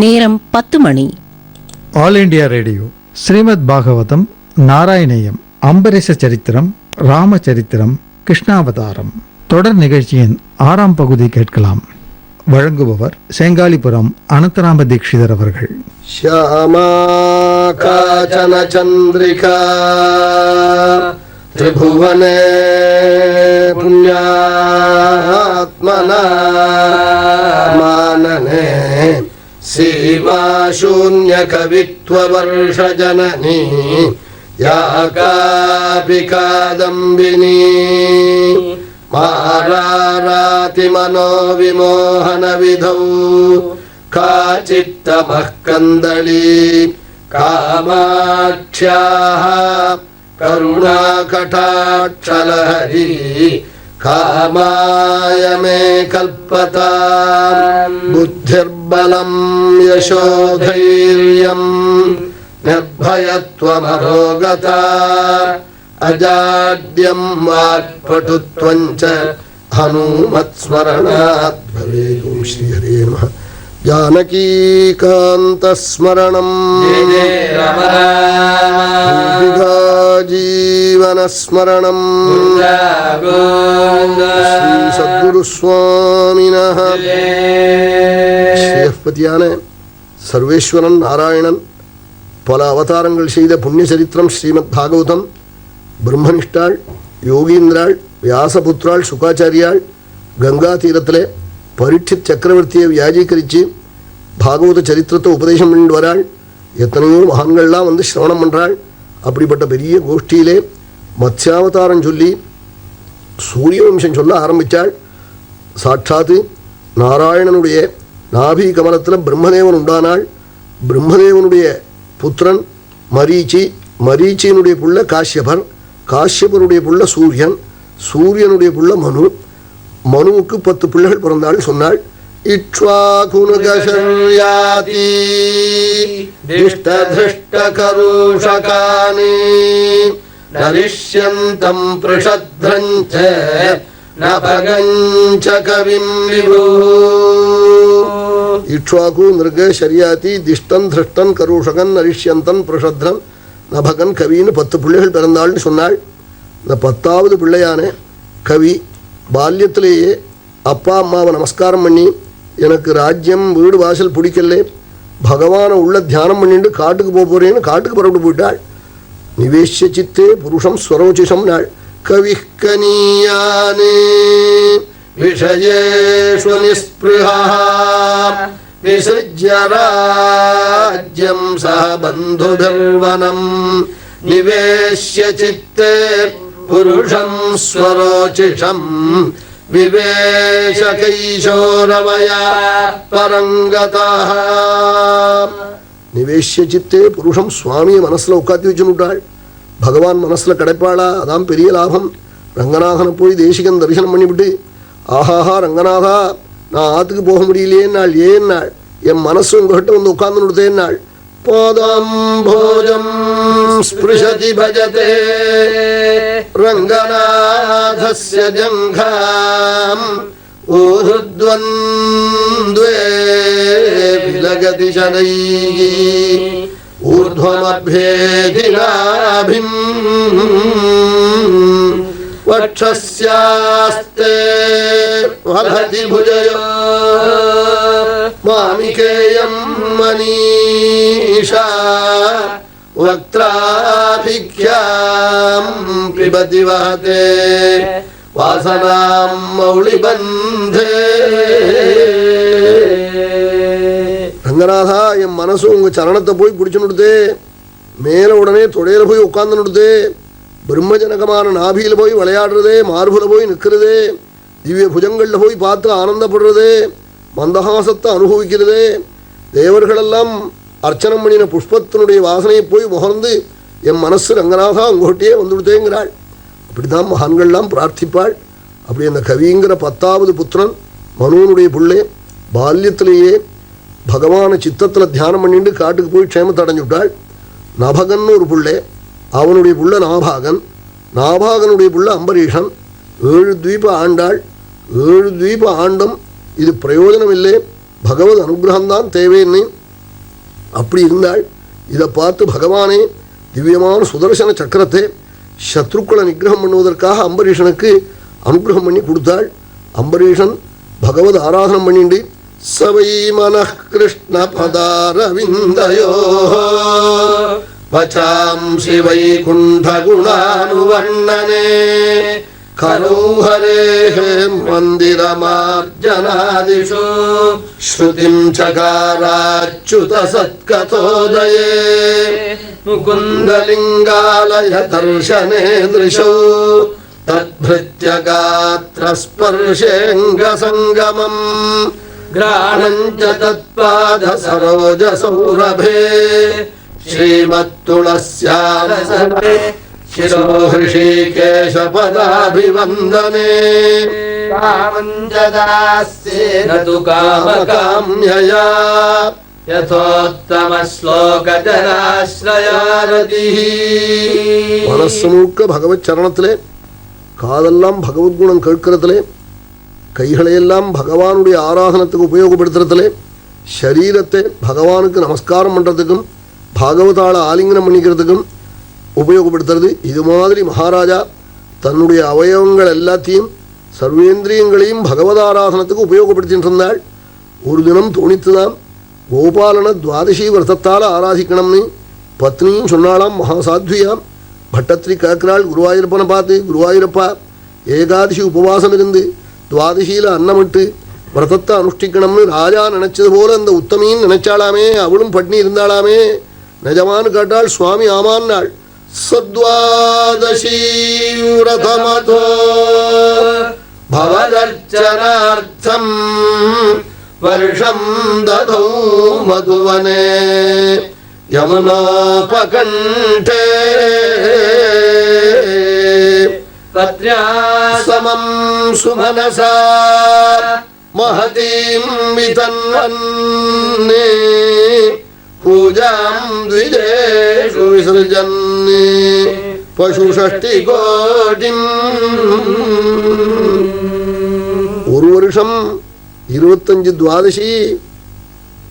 நேரம் 10 மணி. All India radio Srimad Bhagavatam Narayaniyam Ambarisha சரித்திரம் ராமச்சரித்திரம் கிருஷ்ணாவதாரம் தொடர் நிகழ்ச்சியின் 6ஆம் பகுதி கேட்கலாம். வழங்குபவர் செங்காலிபுரம் அனந்தராம தீட்சிதர் அவர்கள். ஷியாமா காச்சன சந்திரிகா திரிபுவனே புண்ணியாத்மனா மானனே சீமா சூன்ய கவித்வ வர்ஷ ஜனனி யா காபி காதம்பினி மாராராதி மனோ விமோஹன விதௌ காச்சித்தமஹ கந்தளி காமாக்ஷ்யாஹ கருணா கடாட்சலஹரி காமாய மே கல்பதாம் புத்திர்பலம் யசோதைர்யம் நிர்பயத்வமரோகதா அஜாட்யம் வாக்பட்டுத்வஞ்ச ஹனுமத் ஸ்மரணாத் பவேதும் ஸ்ரீ ஹரே நமः. ஜானகீகாந்தஸ்மரணம் ஜீவனஸ்மரணம் ஸ்ரீ சத்குருஸ்வாமினः. ஸ்ரீஹப்பதியான சர்வேஸ்வரன் நாராயணன் பல அவதாரங்கள் செய்த புண்ணிய சரித்திரம் ஸ்ரீமத் பாகவதம். பிரம்மனிஷ்டாள், யோகீந்திராள், வியாசபுத்திராள், சுகாச்சாரியாள் கங்கா தீரத்தில் பரீட்சித் சக்கரவர்த்தியை வியாஜீகரித்து பாகவத சரித்திரத்தை உபதேசம் பண்ணிட்டு வராள். எத்தனையோ மகான்கள்லாம் வந்து சிரவணம் பண்ணுறாள். அப்படிப்பட்ட பெரிய கோஷ்டியிலே மத்ஸ்யாவதாரம் சொல்லி சூரிய வம்சம் சொல்ல ஆரம்பித்தாள். சாட்சாத்து நாராயணனுடைய நாபி கமலத்தில் பிரம்மதேவன் உண்டானாள். பிரம்மதேவனுடைய புத்திரன் மரீச்சி, மரீச்சியினுடைய புள்ள காஷ்யபர், காஷ்யபருடைய புள்ள சூரியன், சூரியனுடைய புள்ள மனு, மனுவுக்கு 10 பிள்ளைகள் பிறந்தாள் சொன்னாள். இக்ஷ்வாகுனுகசர்யாதி திஷ்டதிஷ்டகருஷகானி நரிஷ்யந்தம் ப்ருஷத்ரஞ்ச நபகஞ்ச கவிம் விபு. இக்ஷ்வாகு நிருக ஷரியாதி திஷ்டன் திருஷ்டன் கருஷகன் நரிஷ்யந்தன் ப்ருஷத்ரன் நபகன் கவின்னு 10 பிள்ளைகள் பிறந்தாள்னு சொன்னாள். இந்த 10ஆவது பிள்ளையான கவி பால்யத்திலேயே அப்பா அம்மாவை நமஸ்காரம் பண்ணி எனக்கு ராஜ்யம் வீடு வாசல் பிடிக்கல, பகவானை உள்ள தியானம் பண்ணிட்டு காட்டுக்கு போகிறேன்னு காட்டுக்கு புறப்பட்டு போயிட்டாள். நிவேஷ்ய சித்தே புருஷம் ஸ்வரோச்சிஷம் நாள் கவி கனியானே விஷயேஷு நிஸ்பிருஹா விசஜ்ய ராஜ்யம் சஹ பந்துபிர்வனம் நிவேஷ்ய சித்தே புருஷம் ஸ்வரோச்சிஷம் விவேஷ கைஷோரவயா பரங்கதः. நிவேஷ்ய சித்தே புருஷம் சுவாமியை மனசில் உட்காத்தி வச்சுட்டாள். பகவான் மனசில் கிடைப்பாளா? அதான் பெரிய லாபம். ரங்கநாதனை போய் தேசிகன் தரிசனம் பண்ணிவிட்டு ஆஹாஹா ரங்கநாதா நான் ஆற்றுக்கு போக முடியலையேன்னாள். ஏன்னாள்? என் மனசு உங்ககிட்ட வந்து உட்கார்ந்து கொடுத்தேன்னாள். பாதாம்போஜம் ஸ்பிருஷதி பஜதே ரங்கநாதஸ்ய ஜங்காம் ஊர்த்வந்த்வே விலகதி சனைஹி ஊர்த்வமப்யேதி நாபிம் வக்ஷஸ்யாஸ்தே வலதி புஜயோ மாமிகேயம் மனீஷா வக்த்ராபிக்யாம் பிபதி வஹதே வாசனாம் மௌளிபந்தே. ரங்கநாதா என் மனசு உங்க சரணத்தை போய் பிடிச்சுனுடுதே, மேல உடனே தொடையில போய் உட்கார்ந்துனுடுதே, பிரம்மஜனகமான நாபியில் போய் விளையாடுறதே, மார்புல போய் நிற்கிறதே, திவ்ய புஜங்களில் போய் பார்த்து ஆனந்தப்படுறதே, மந்தஹாசத்தை அனுபவிக்கிறதே, தேவர்களெல்லாம் அர்ச்சனம் பண்ணின புஷ்பத்தினுடைய வாசனையை போய் முகர்ந்து என் மனசு ரங்கநாதா உங்கள்கிட்டயே வந்துவிடுதேங்கிறாள். அப்படிதான் மகான்கள்லாம் பிரார்த்திப்பாள். அப்படி அந்த கவிங்கிற 10ஆவது புத்திரன் மனுவனுடைய பிள்ளை பால்யத்திலேயே பகவான சித்தத்தில் தியானம் பண்ணிட்டு காட்டுக்கு போய் க்ஷேமத்தை அடைஞ்சுவிட்டாள். நபகன்னு ஒரு பிள்ளை, அவனுடைய புள்ள நாபாகன், நாபாகனுடைய புள்ள அம்பரீஷன். 7 த்வீப ஆண்டாள். 7 த்வீப ஆண்டும் இது பிரயோஜனம் இல்லை, பகவத் அனுகிரகம்தான் தேவைன்னு அப்படி இருந்தாள். இதை பார்த்து பகவானே திவ்யமான சுதர்சன சக்கரத்தை சத்ருக்களை நிகிரகம் பண்ணுவதற்காக அம்பரீஷனுக்கு அனுகிரகம் பண்ணி கொடுத்தாள். அம்பரீஷன் பகவத் ஆராதனம் பண்ணிண்டு சவை மனः கிருஷ்ண பதாரவிந்தயோ வசாம்சி வைகுண்ட குணானுவர்ணனே கலௌ ஹரேஹ மந்திரமார்ஜனாதிஷு ஸ்ருதிம் சகாராச்சுத சத்கதோதயே முகுந்தலிங்காலய தர்ஷனே திருஷோ தத்பிருத்ய காத்ர ஸ்பர்ஷேங்க சங்கமம் கிராணஞ்ச தத்பாத சரோஜ சௌரபே ஸ்ரீமத்துளஸ்யாரசனே शिरो हृषीकेशपदाभिवन्दने कामञ्जदास्येन तु कामकाम्यया यथोत्तमश्लोकजलाश्रयारतिः मनस्सु मुழுக்க பகவத் சரணத்திலே, காதெல்லாம் பகவத் குணம் கேட்கிறதிலே, கைகளையெல்லாம் பகவானுடைய ஆராதனத்துக்கு உபயோகப்படுத்துறதிலே, சரீரத்தை பகவானுக்கு நமஸ்காரம் பண்ணுறதுக்கும் பாகவதாள ஆலிங்கனம் பண்ணிக்கிறதுக்கும் உபயோகப்படுத்துறது. இது மாதிரி மகாராஜா தன்னுடைய அவயவங்கள் எல்லாத்தையும் சர்வேந்திரியங்களையும் பகவதாராதனத்துக்கு உபயோகப்படுத்திட்டு இருந்தாள். ஒரு தினம் தோணித்துதான் கோபாலனை துவாதசி விரதத்தால் ஆராதிக்கணும்னு பத்னியும் சொன்னாலாம். மகாசாத்வியாம் பட்டத்திரி கேட்கிறாள் குருவாயூரப்பனை பார்த்து, குருவாயூரப்பா ஏகாதசி உபவாசம் இருந்து துவாதசியில் அன்னமிட்டு விரதத்தை அனுஷ்டிக்கணும்னு ராஜா நினைச்சது போல அந்த உத்தமியும் நினைச்சாலாமே, அவளும் பட்னி இருந்தாளாமே. நிஜமானு கேட்டாள். சுவாமி ஆமான்னாள். சத்வாதசி விரதமதோ பவதர்ச்சனார்த்தம் வருஷம் ததௌ மதுவனே யமுனோபகண்டே பத்ர்யா சமம் சுமனசா மஹதீம் விதன்வன்னே பூஜாம் த்விஜேஷு விசர்ஜன்னே பசுஷஷ்டி கோடிம். ஒரு வருஷம் 25 துவாதசி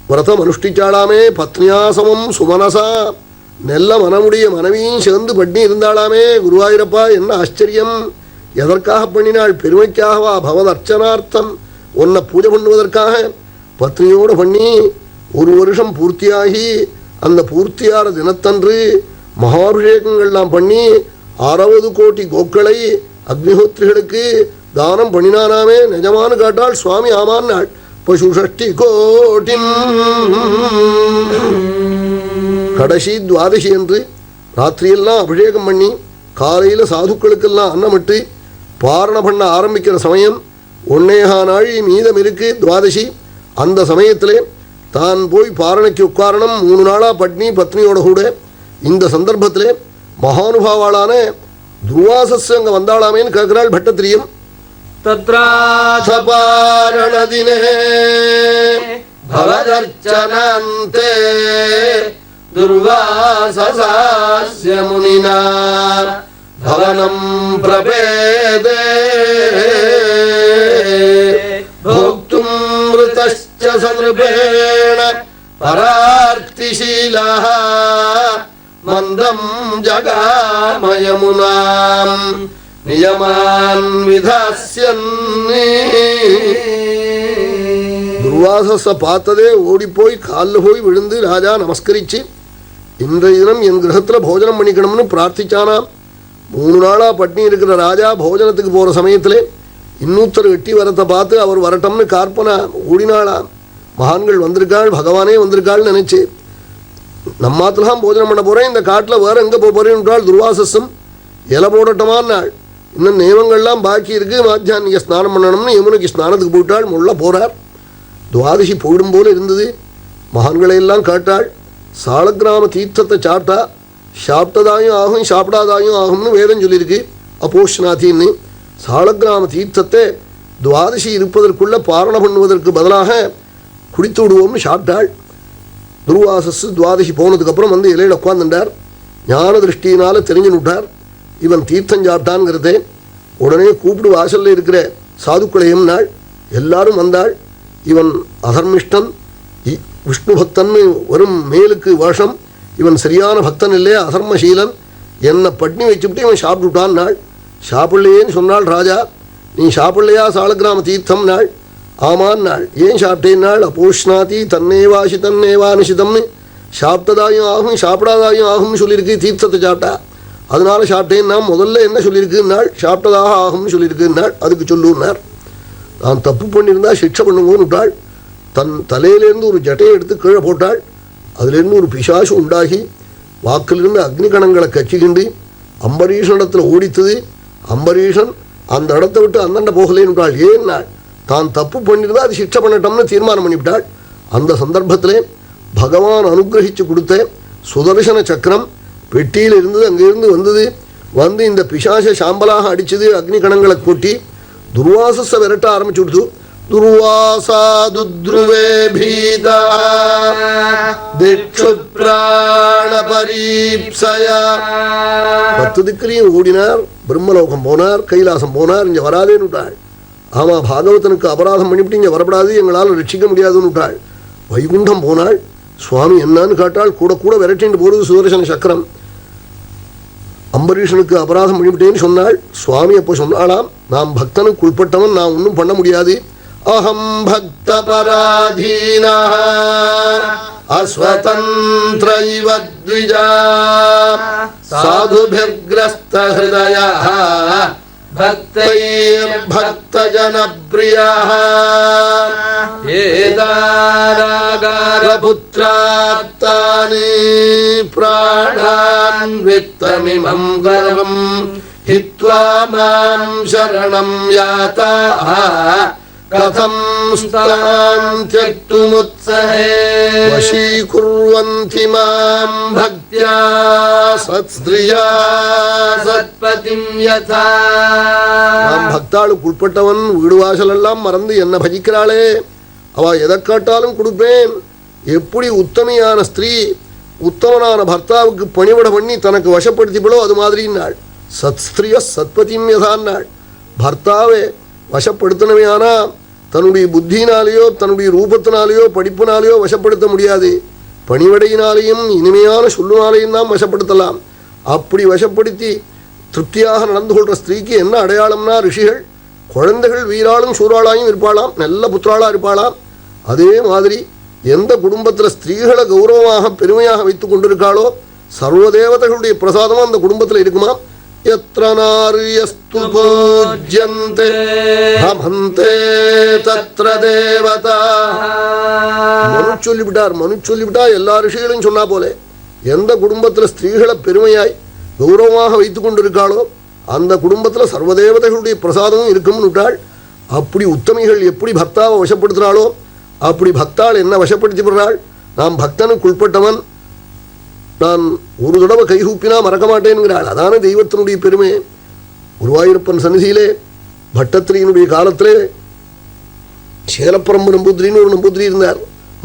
விரதம் அனுஷ்டிச்சாளாமே. பத்னியாசமம் சுமனசா நெல்ல மனமுடைய மனைவியும் சேர்ந்து பட்னி இருந்தாளாமே. குருவாயூரப்பா என்ன ஆச்சரியம்! எதற்காக பண்ணினாள்? பெருமைக்காகவா? பகவத் அர்ச்சனார்த்தம் உன்னை பூஜை பண்ணுவதற்காக பத்னியோடு பண்ணி ஒரு வருஷம் பூர்த்தியாகி அந்த பூர்த்தியார தினத்தன்று மகாபிஷேகங்கள்லாம் பண்ணி 60 கோடி கோக்களை அக்னிஹோத்திரிகளுக்கு தானம் பண்ணினானாமே. நிஜமானு காட்டாள். சுவாமி ஆமான்னாள். பசுஷஷ்டி கோடிம். கடைசி துவாதசி என்று ராத்திரியெல்லாம் அபிஷேகம் பண்ணி காலையில் சாதுக்களுக்கெல்லாம் அன்னமிட்டு பாரண பண்ண ஆரம்பிக்கிற சமயம் 1.5 நாள் மீதம் இருக்கு துவாதசி. அந்த சமயத்திலே தான் போய் பாரணைக்கு உட்காரணம். 3 நாளாக பட்னி பத்னியோட கூட. இந்த சந்தர்ப்பத்திலே மகானுபாவாளான துர்வாசஸ் அங்கே வந்தாளாமேன்னு கேட்கிறாள் பட்டத்திரியம். தத்ராசபாரணதினே பவதர்ச்சனாந்தே துர்வாசசாஸ்ய முனினா பவனம் பிரபேதே போக்தும் மிருதஸ்ச சத்ருபேண பரார்த்திசீலः மந்தம் ஜகாமயமுனாம் நியமான் விதாஸ்யன்னே. துர்வாசஸை பார்த்ததே ஓடிப்போய் காலில் போய் விழுந்து ராஜா நமஸ்கரிச்சு இன்றைய தினம் என் கிரகத்தில் போஜனம் பண்ணிக்கணும்னு பிரார்த்திச்சானாம். 3 நாளாக பட்னி இருக்கிற ராஜா போஜனத்துக்கு போகிற சமயத்தில் இன்னொருத்தர் வெட்டி வரத்தை பார்த்து அவர் வரட்டம்னு காற்பனா ஓடினாளாம். மகான்கள் வந்திருக்காள், பகவானே வந்திருக்காள்னு நினைச்சு நம்மாத்துலாம் போஜனம் பண்ண போகிறேன், இந்த காட்டில் வேறு எங்கே போகிறேன்றாள். துர்வாசஸும் இலை போடட்டமானாள். இன்னும் நியமங்கள்லாம் பாக்கி இருக்குது, மாத்தியானிக ஸ்நானம் பண்ணணும்னு யமுனைக்கு ஸ்நானத்துக்கு போயிட்டாள். முள்ள போகிறார். துவாதசி போயிடும் போல இருந்தது. மகான்களையெல்லாம் கேட்டாள். சாலக்கிராம தீர்த்தத்தை சாப்பிட்டா சாப்பிட்டதாயும் ஆகும் சாப்பிடாதாயும் ஆகும்னு வேதம் சொல்லியிருக்கு அப்போஷ்நாதின்னு. சாலக்கிராம தீர்த்தத்தை துவாதசி இருப்பதற்குள்ள பாரண பண்ணுவதற்கு பதிலாக குடித்து விடுவோம்னு சாப்பிட்டாள். துர்வாசஸ் துவாதசி போனதுக்கப்புறம் வந்து இலையில் உட்காந்துட்டார். ஞான திருஷ்டியினால் தெரிஞ்சு விட்டார் இவன் தீர்த்தம் சாப்பிட்டான்ங்கிறதே. உடனே கூப்பிடு வாசலில் இருக்கிற சாதுக்களையும் நாள் எல்லாரும் வந்தாள். இவன் அதர்மிஷ்டன் விஷ்ணு பக்தன்னு வரும் மேலுக்கு வேஷம், இவன் சரியான பக்தன் இல்லையா, அதர்மசீலன், என்னை பட்னி வச்சுவிட்டு இவன் சாப்பிட்டுட்டான் நாள். சாப்பிடலையேன்னு சொன்னாள் ராஜா. நீ சாப்பிடலையா சாலக்கிராம தீர்த்தம் நாள். ஆமான் நாள். ஏன் சாப்பிட்டேன் நாள். அப்போஷ்ணாதி தன்னேவாசி தன்னேவானுஷிதம்னு சாப்பிட்டதாயும் ஆகும் சாப்பிடாதாயும் ஆகும்னு சொல்லியிருக்கு தீர்த்தத்தை சாப்பிட்டா. அதனால சாப்பிட்டேன்னா முதல்ல என்ன சொல்லியிருக்குன்னாள், சாப்பிட்டதாக ஆகும்னு சொல்லியிருக்குன்னாள். அதுக்கு சொல்லுன்னார். நான் தப்பு பண்ணியிருந்தா சிக்ஷை பண்ணுங்கன்னு விட்டாள். தன் தலையிலேருந்து ஒரு ஜட்டையை எடுத்து கீழே போட்டாள். அதுலேருந்து ஒரு பிசாசு உண்டாகி வாக்கிலிருந்து அக்னி கணங்களை கச்சிக்கிண்டு அம்பரீஷனிடத்தில் ஓடித்தது. அம்பரீஷன் அந்த இடத்த விட்டு அந்தண்ட போகலேன்னு விட்டாள். ஏன்னாள், தான் தப்பு பண்ணியிருந்தா அது சிக்ஷை பண்ணட்டோம்னு தீர்மானம் பண்ணிவிட்டாள். அந்த சந்தர்ப்பத்திலே பகவான் அனுகிரகிச்சு கொடுத்த சுதர்சன சக்கரம் பெட்டியில் இருந்தது. அங்கிருந்து வந்தது. வந்து இந்த பிசாச சாம்பலாக அடிச்சது. அக்னி கணங்களை கொட்டி துர்வாசஸை விரட்ட ஆரம்பிச்சு கொடுத்து. துர்வாசா துத்ருவே பீதா திக்ஷுப்ராண பரீப்சயா. 10 திக்கிலையும் ஓடினார். பிரம்மலோகம் போனார், கைலாசம் போனார். இங்கே வராதேன்னு விட்டாள். ஆமாம், பாகவதனுக்கு அபராதம் பண்ணிவிட்டு இங்கே வரப்படாது, எங்களால் ரட்சிக்க முடியாதுன்னு விட்டாள். வைகுண்டம் போனாள். சுவாமி என்னன்னு கேட்டாள். கூட கூட விரட்டின்னு போகிறது சுதர்சன சக்கரம். அம்பரீஷனுக்கு அபராதம் பண்ணிவிட்டேன்னு சொன்னாள். சுவாமி அப்போ சொன்னாலாம், நான் பக்தனுக்கு உட்பட்டவன், நான் ஒன்றும் பண்ண முடியாது. அஹம் பக்த பராதீனா அஸ்வதந்திர இவ த்விஜா சாதுபிர்க்ரஸ்த ஹிருதயா பக்தைர் பக்த ஜனப்ரியாः ஏதாராகார புத்ராப்தானி பிராணான் வித்தமிமம் கர்வம் ஹித்வா மாம் சரணம் யாதாः கதம் ஸ்தாம் த்யக்துமுத்ஸஹே வசீகுர்வந்தி மாம் பக்த்யா சத்ஸ்த்ரியா சத்பதிம் யதா. நாம் பக்தாளுக்கு உட்பட்டவன், வீடு வாசல் எல்லாம் மறந்து என்ன பஜிக்கிறாளே, அவ எதை காட்டாலும் கொடுப்பேன். எப்படி உத்தமையான ஸ்திரீ உத்தமனான பர்த்தாவுக்கு பணிவிட பண்ணி தனக்கு வசப்படுத்திப்படோ அது மாதிரின்னாள். சத்ஸ்திரிய சத்பதிம் யதான்னாள். பர்த்தாவை வசப்படுத்தினவையானா தன்னுடைய புத்தினாலேயோ தன்னுடைய ரூபத்தினாலேயோ படிப்பினாலேயோ வசப்படுத்த முடியாது. பணிவடையினாலேயும் இனிமையான சொல்லுனாலேயும் தான் வசப்படுத்தலாம். அப்படி வசப்படுத்தி திருப்தியாக நடந்து கொள்கிற ஸ்திரீக்கு என்ன அடையாளம்னா, ரிஷிகள் குழந்தைகள் வீராளும் சூறாளாயும் இருப்பாளாம், நல்ல புத்திராளாக இருப்பாளாம். அதே மாதிரி எந்த குடும்பத்தில் ஸ்திரீகளை கௌரவமாக பெருமையாக வைத்து கொண்டிருக்காளோ சர்வதேவதைகளுடைய பிரசாதமும் அந்த குடும்பத்தில் இருக்குமா. யத்ர நார்யஸ்து பூஜ்யந்தே ஹமந்தே தத்ர தேவதா. மனு சொல்லிவிட்டார். எல்லா ரிஷிகளையும் சொன்னா போல எந்த குடும்பத்தில் ஸ்திரீகளை பெருமையாய் கௌரவமாக வைத்துக் கொண்டிருக்காளோ அந்த குடும்பத்தில் சர்வதேவதைகளுடைய பிரசாதமும் இருக்கும்னு விட்டாள். அப்படி உத்தமிகள் எப்படி பக்தாவை வசப்படுத்துகிறாளோ அப்படி பக்தாள் என்ன வசப்படுத்திவிடுறாள். நான் பக்தனுக்கு உட்பட்டவன், நான் ஒரு தடவை கைகூப்பினா மறக்க மாட்டேன்கிறாள். அதான தெய்வத்தினுடைய பெருமை. குருவாயூரப்பன் சன்னிதியிலே பட்டத்திரியினுடைய காலத்திலே சேலப்பரம்பு நம்பூதிரின்னு ஒரு நம்பூதிரி இருந்தார்.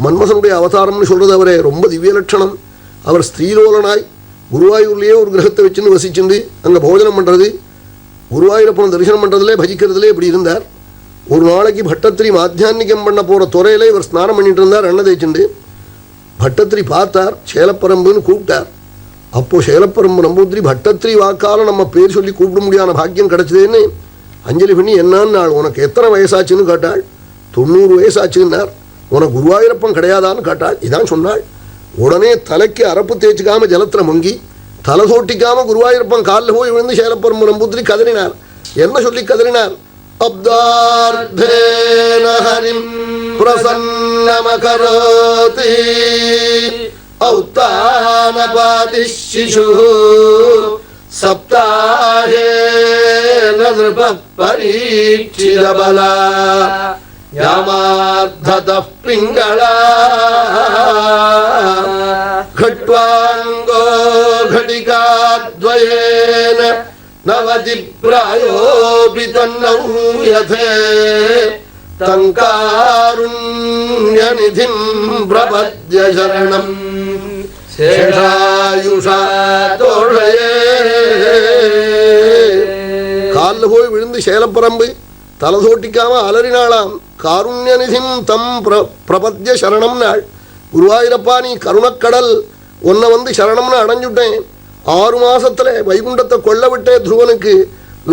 மன்மசனுடைய அவதாரம்னு சொல்றது அவரே. ரொம்ப திவ்ய லட்சணம். அவர் ஸ்திரீலோலனாய் குருவாயூர்லேயே ஒரு கிரகத்தை வச்சுன்னு வசிச்சுண்டு அங்கே போஜனம் பண்ணுறது, குருவாயூரப்பன் தரிசனம் பண்ணுறதுலே பஜிக்கிறதுலே இப்படி இருந்தார். ஒரு நாளைக்கு பட்டத்திரி மாத்தியான்னிகம் பண்ண போகிற துறையில இவர் ஸ்நானம் பண்ணிட்டு இருந்தார். எண்ணெய் தேய்ச்சுண்டு பட்டத்திரி பார்த்தார். சேலப்பரம்புன்னு கூப்பிட்டார். அப்போது சேலப்பரம்பு நம்பூதிரி பட்டத்திரி வாக்கால் நம்ம பேர் சொல்லி கூப்பிட முடியாத பாக்கியம் கிடச்சிதேன்னு அஞ்சலி பண்ணி என்னான்னு நாள் உனக்கு எத்தனை வயசாச்சுன்னு கேட்டாள். 90 வயசாச்சுன்னார். உனக்கு குருவாயூரப்பன் கிடையாதான்னு கேட்டாள். இதான் சொன்னாள். உடனே தலைக்கு அரப்பு தேய்ச்சிக்காம ஜலத்தில் முங்கி தலை தோட்டிக்காம குருவாயூரப்பன் காலில் போய் விழுந்து சேலப்பரம்பு நம்பூதிரி கதறினார். என்ன சொல்லி கதறினார்? அப்தார்த்தேன ஹரிம் பிரசன்னமகரோதி ஔத்தானபாதி சிசுः சப்தாஹேன நிருபः பரீட்சிதபலா யாமார்த்ததः பிங்களா கட்வாங்கோ घटिकाद्वयेन नवति प्रायोऽपि तन्नौ यथे तङ्कारुण्यनिधिं प्रपद्य शरणं शेषायुषा तोषये. காலில் போய் விழுந்து சேலப்பரம்பு தலை தோட்டிக்காம அலறினாளாம். காருண்யநிதிம் தம் பிரபத்ய சரணம் நாள். குருவாயூரப்பா நீ கருணக்கடல், உன்னை வந்து சரணம்னு அடைஞ்சுட்டேன். 6 மாசத்துல வைகுண்டத்தை கொள்ள விட்டே துருவனுக்கு.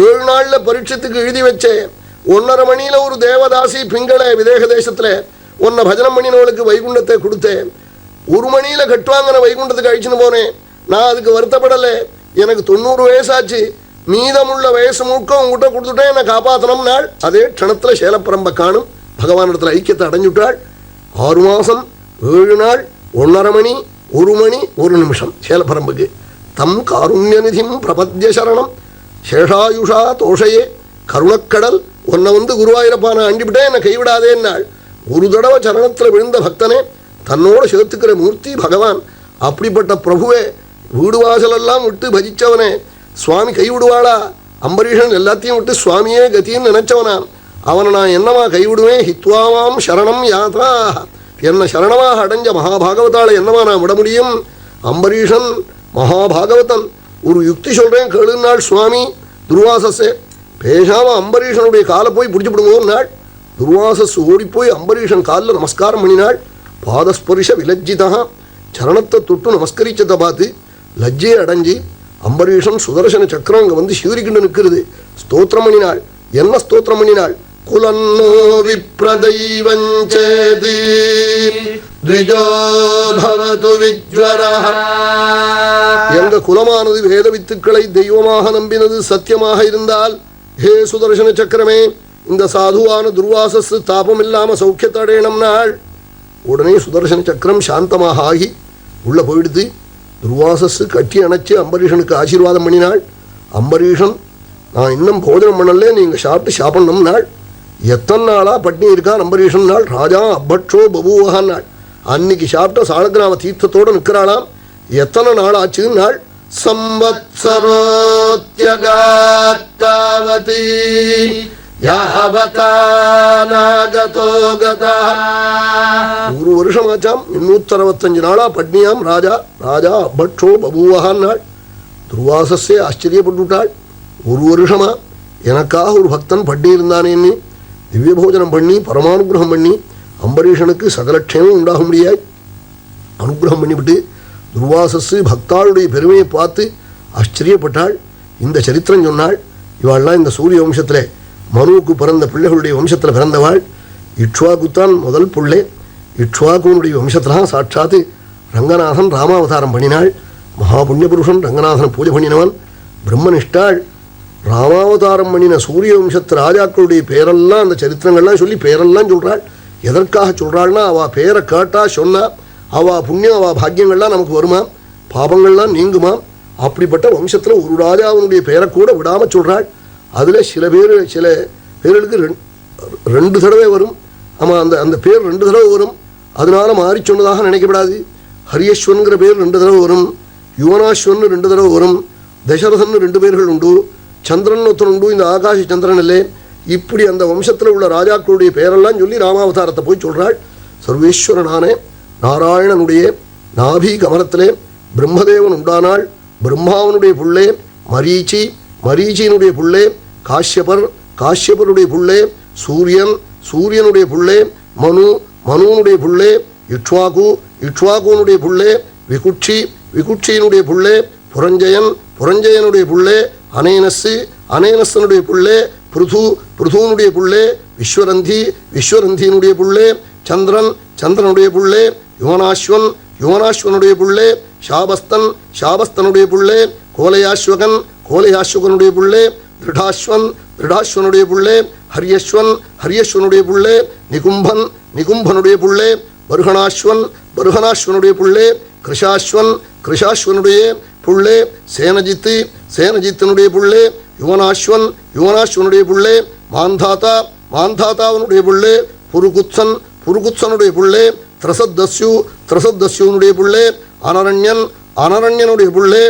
7 நாள்ல பரீட்சத்துக்கு எழுதி வச்சேன். 1:30 மணியில ஒரு தேவதாசி பிங்களே விதேக தேசத்துல உன்னை பஜனம் பண்ணினவளுக்கு வைகுண்டத்தை கொடுத்தேன். 1 மணியில கட்டுவாங்கன்னு வைகுண்டத்துக்கு அழிச்சுன்னு போனேன். நான் அதுக்கு வருத்தப்படலை. எனக்கு 90 வயசாச்சு. மீதமுள்ள வயசு முழுக்க உங்ககிட்ட கொடுத்துட்டேன், என்னை காப்பாற்றணும் நாள். அதே க்ஷணத்துல சேலப்பரம்ப காணும் பகவானிடத்துல ஐக்கியத்தை அடைஞ்சுட்டாள். 6 மாசம் 7 நாள் 1:30 மணி 1 மணி 1 நிமிஷம் சேலப்பரம்புக்கு. தம் காருண்யநிதிம் பிரபத்ய சரணம் சேஷாயுஷா தோஷையே. கருணக்கடல், உன்னை வந்து குருவாயூரப்பான அண்டிவிட்டேன், என்னை கைவிடாதேன்னாள். ஒரு தடவை சரணத்தில் விழுந்த பக்தனே தன்னோட சேர்த்துக்கிற மூர்த்தி பகவான். அப்படிப்பட்ட பிரபுவே, வீடு வாசலெல்லாம் விட்டு பஜிச்சவனே, சுவாமி கைவிடுவாளா? அம்பரீஷன் எல்லாத்தையும் விட்டு சுவாமியே கத்தின்னு நினைச்சவனான். அவனை நான் என்னமா கைவிடுவேன்? ஹித்வாமாம் சரணம் யாத்ரா, என்னை சரணமாக அடைஞ்ச மகாபாகவதாளை என்னமா நான் விட முடியும்? அம்பரீஷன் மகாபாகவதன். ஒரு யுக்தி சொல்றேன் கேளுன்னாள் சுவாமி துர்வாசஸே. பேசாம அம்பரீஷனுடைய காலை போய் பிடிச்சிவிடுவோம் நாள். துர்வாசஸ் ஓடிப்போய் அம்பரீஷன் காலில் நமஸ்காரம் பண்ணினாள். பாதஸ்பரிஷ விலஜ்ஜிதா, சரணத்தை தொட்டு நமஸ்கரிச்சதை பார்த்து லஜ்ஜையை அடைஞ்சி அம்பரீஷன் சுதர்சன சக்கரம் அங்கே வந்து சீரிக்கிண்டு நிற்கிறது. ஸ்தோத்திரம் பண்ணினாள். என்ன ஸ்தோத்திரம் பண்ணினாள்? குலன்னோ விப்ரதைவஞ்சேதி த்விஜோ பவது விஜ்வரஹ. எங்க குலமானது வேத வித்துக்களை தெய்வமாக நம்பினது சத்தியமாக இருந்தால், ஹே சுதர்சன சக்கரமே, இந்த சாதுவான துர்வாசஸ் தாபம் இல்லாம சௌக்கியத்தை அடையணும் நாள். உடனே சுதர்சன சக்கரம் சாந்தமாக ஆகி உள்ள போயிடுத்து. துர்வாசஸ் கட்டி அணைச்சு அம்பரீஷனுக்கு ஆசீர்வாதம் பண்ணினாள். அம்பரீஷன், நான் இன்னும் போஜனம் பண்ணல, நீங்கள் சாப்பிட்டு சாப்பிடணும் நாள். எத்தனை நாளாக பட்னி இருக்கான் அம்பரீஷன் நாள். ராஜா அபட்சோ பபூவகான் நாள். அன்னைக்கு சாப்பிட்ட சாலக்கிராம தீர்த்தத்தோடு நிற்கிறாளாம். எத்தனை நாள் ஆச்சு நாள்? சம்வத்சரோத்யகாத்தாவதி ஒரு வருஷம் ஆச்சாம். 865 நாளா பட்னியாம் ராஜா. ராஜா அபட்சோ பபூவகான் நாள். துர்வாசஸே ஆச்சரியப்பட்டுவிட்டாள். ஒரு வருஷமா எனக்காக ஒரு பக்தன் பட்னி இருந்தானேன்னு திவ்ய போஜனம் பண்ணி பரமானுகிரகம் பண்ணி அம்பரீஷனுக்கு சகலட்சேமம் உண்டாக முடியாய் அனுகிரகம் பண்ணிவிட்டு துர்வாசஸ் பக்தாளுடைய பெருமையை பார்த்து ஆச்சரியப்பட்டாள். இந்த சரித்திரம் சொன்னாள். இவாள்லாம் இந்த சூரிய வம்சத்தில் மனுவுக்கு பிறந்த பிள்ளைகளுடைய வம்சத்தில் பிறந்தவாள். இக்ஷ்வாகுத்தான் முதல் பிள்ளை. இக்ஷ்வாகுனுடைய வம்சத்தில் சாட்சாத்து ரங்கநாதன் ராமாவதாரம் பண்ணினாள். மகா புண்ணியபுருஷன் ரங்கநாதன் பூஜை பண்ணினவன். பிரம்மனிஷ்டாள். ராமாவதாரம் பண்ணின சூரிய வம்சத்து ராஜாக்களுடைய பேரெல்லாம் அந்த சரித்திரங்கள்லாம் சொல்லி பேரெல்லாம் சொல்கிறாள். எதற்காக சொல்கிறாள்னா, அவள் பேரை கேட்டா சொன்னா அவள் புண்ணியம் அவள் பாக்கியங்கள்லாம் நமக்கு வருமா, பாபங்கள்லாம் நீங்குமா. அப்படிப்பட்ட வம்சத்தில் ஒரு ராஜாவினுடைய பேரை கூட விடாமல் சொல்கிறாள். அதில் சில பேர்களுக்கு 2 தடவை வரும். ஆமாம், அந்த பேர் 2 தடவை வரும். அதனால மாறி சொன்னதாக நினைக்கப்படாது. ஹரியஸ்வன்கிற பேர் 2 தடவை வரும். யுவனாஸ்வன் 2 தடவை வரும். தசரதன் 2 பேர்கள் உண்டு. சந்திரன் ஒருத்தன் உண்டு. இந்த ஆகாஷ சந்திரன் இல்லை. இப்படி அந்த வம்சத்தில் உள்ள ராஜாக்களுடைய பேரெல்லாம் சொல்லி ராமாவதாரத்தை போய் சொல்கிறாள். சர்வேஸ்வரனான நாராயணனுடைய நாபி கமலத்திலே பிரம்மதேவன் உண்டானாள். பிரம்மாவனுடைய புள்ளே மரீச்சி, மரீச்சியினுடைய புள்ளே காஷ்யபர், காஷ்யபருடைய புள்ளே சூரியன், சூரியனுடைய புள்ளே மனு, மனுவனுடைய புள்ளே இக்ஷ்வாகு, இக்ஷ்வாகுனுடைய புள்ளே விகுட்சி, விகுட்சியினுடைய புள்ளே புரஞ்சயன், புரஞ்சயனுடைய புள்ளே அனேனஸ்ஸு, அனேனஸ்ஸனுடைய புள்ளே பிருது, பிருதுனுடைய புள்ளே விஸ்வரந்தி, விஸ்வரந்தியினுடைய புள்ளே சந்திரன், சந்திரனுடைய புள்ளே யுவனாஸ்வன், யுவனாஸ்வனுடைய புள்ளே சாபஸ்தன், சாபஸ்தனுடைய புள்ளே கோலையாஸ்வகன், கோலையாஸ்வகனுடைய புள்ளே திருடாஸ்வன், திருடாஸ்வனுடைய புள்ளே ஹரியஸ்வன், ஹரியஸ்வனுடைய புள்ளே நிகும்பன், நிகும்பனுடைய புள்ளே பருகணாஸ்வன், பருகணாஸ்வனுடைய புள்ளே கிருஷாஸ்வன், கிருஷாஸ்வனுடைய புள்ளே சேனஜித்து, சேனஜித்தனுடைய புள்ளே யுவனாஸ்வன், யுவனாஸ்வனுடைய புள்ளே மாந்தாத்தா, மாந்தாத்தாவனுடைய புள்ளே புருகுத்சன், புருகுத்சனுடைய புள்ளே திரசத்தஸ்யு, திரசத்தஸ்யுனுடைய புள்ளே அனரண்யன், அனரண்யனுடைய புள்ளே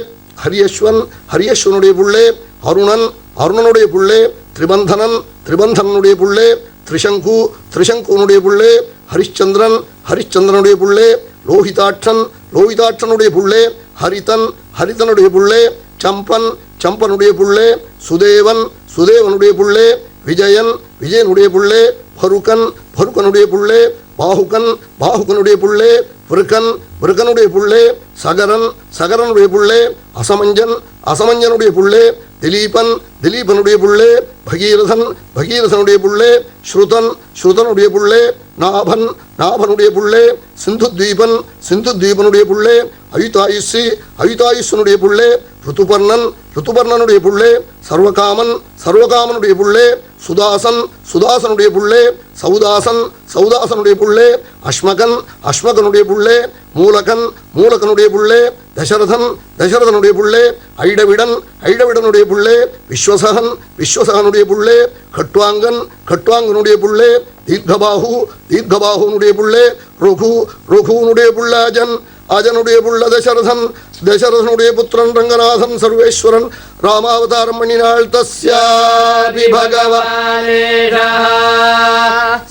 ஹரியஸ்வன், ஹரியஸ்வனுடைய புள்ளே அருணன், அருணனுடைய புள்ளே திரிபந்தனன், திரிபந்தனுடைய புள்ளே திரிசங்கு, திரிசங்குனுடைய புள்ளே ஹரிச்சந்திரன், ஹரிச்சந்திரனுடைய புள்ளே லோகிதாட்சன், லோகிதாட்சனுடைய புள்ளே ஹரிதன், ஹரிதனுடைய புள்ளே சம்பன், சம்பனுடைய புள்ளே சுதேவன், சுதேவனுடைய புள்ளே விஜயன், விஜயனுடைய புள்ளே பருக்கன், பருக்கனுடைய புள்ளே பாகுகன், பாகுகனுடைய புள்ளே விருக்கன், விருக்கனுடைய புள்ளே சகரன், சகரனுடைய புள்ளே அசமஞ்சன், அசமஞ்சனுடைய புள்ளே திலீபன், திலீபனுடைய புள்ளே பகீரதன், பகீரதனுடைய புள்ளே ஸ்ருதன், ஸ்ருதனுடைய புள்ளே நாபன், நாபனுடைய புள்ளே சிந்துத்வீபன், சிந்துத்வீபனுடைய புள்ளே அயுதாயுஷி, அயுதாயுஷனுடைய புள்ளே ருத்துபர்ணன், ருத்துபர்ணனுடைய புள்ளே சர்வகாமன், சர்வகாமனுடைய புள்ளே சுதாசன், சுதாசனுடைய புள்ளே சௌதாசன், சௌதாசனுடைய புள்ளே அஸ்மகன், அஸ்மகனுடைய புள்ளே மூலகன், மூலகனுடைய புள்ளே தசரதன், தசரதனுடைய புள்ளே ஐடவிடன், ஐடவிடனுடைய புள்ளே விஸ்வசகன், விஸ்வசகனுடைய புள்ளே கட்வாங்கன், கட்வாங்கனுடைய புள்ளே தீர்க்கபாகு, தீர்க்கபாகுனுடைய புள்ளே ருகு, ருகுனுடைய புள்ள அஜன், அஜனுடைய புள்ள தசரதன், தசரதனுடைய புத்திரன் ரங்கநாதன் சர்வேஸ்வரன் ராமாவதாரம் பண்ணினாள். தஸ்யாபி பகவானேஷः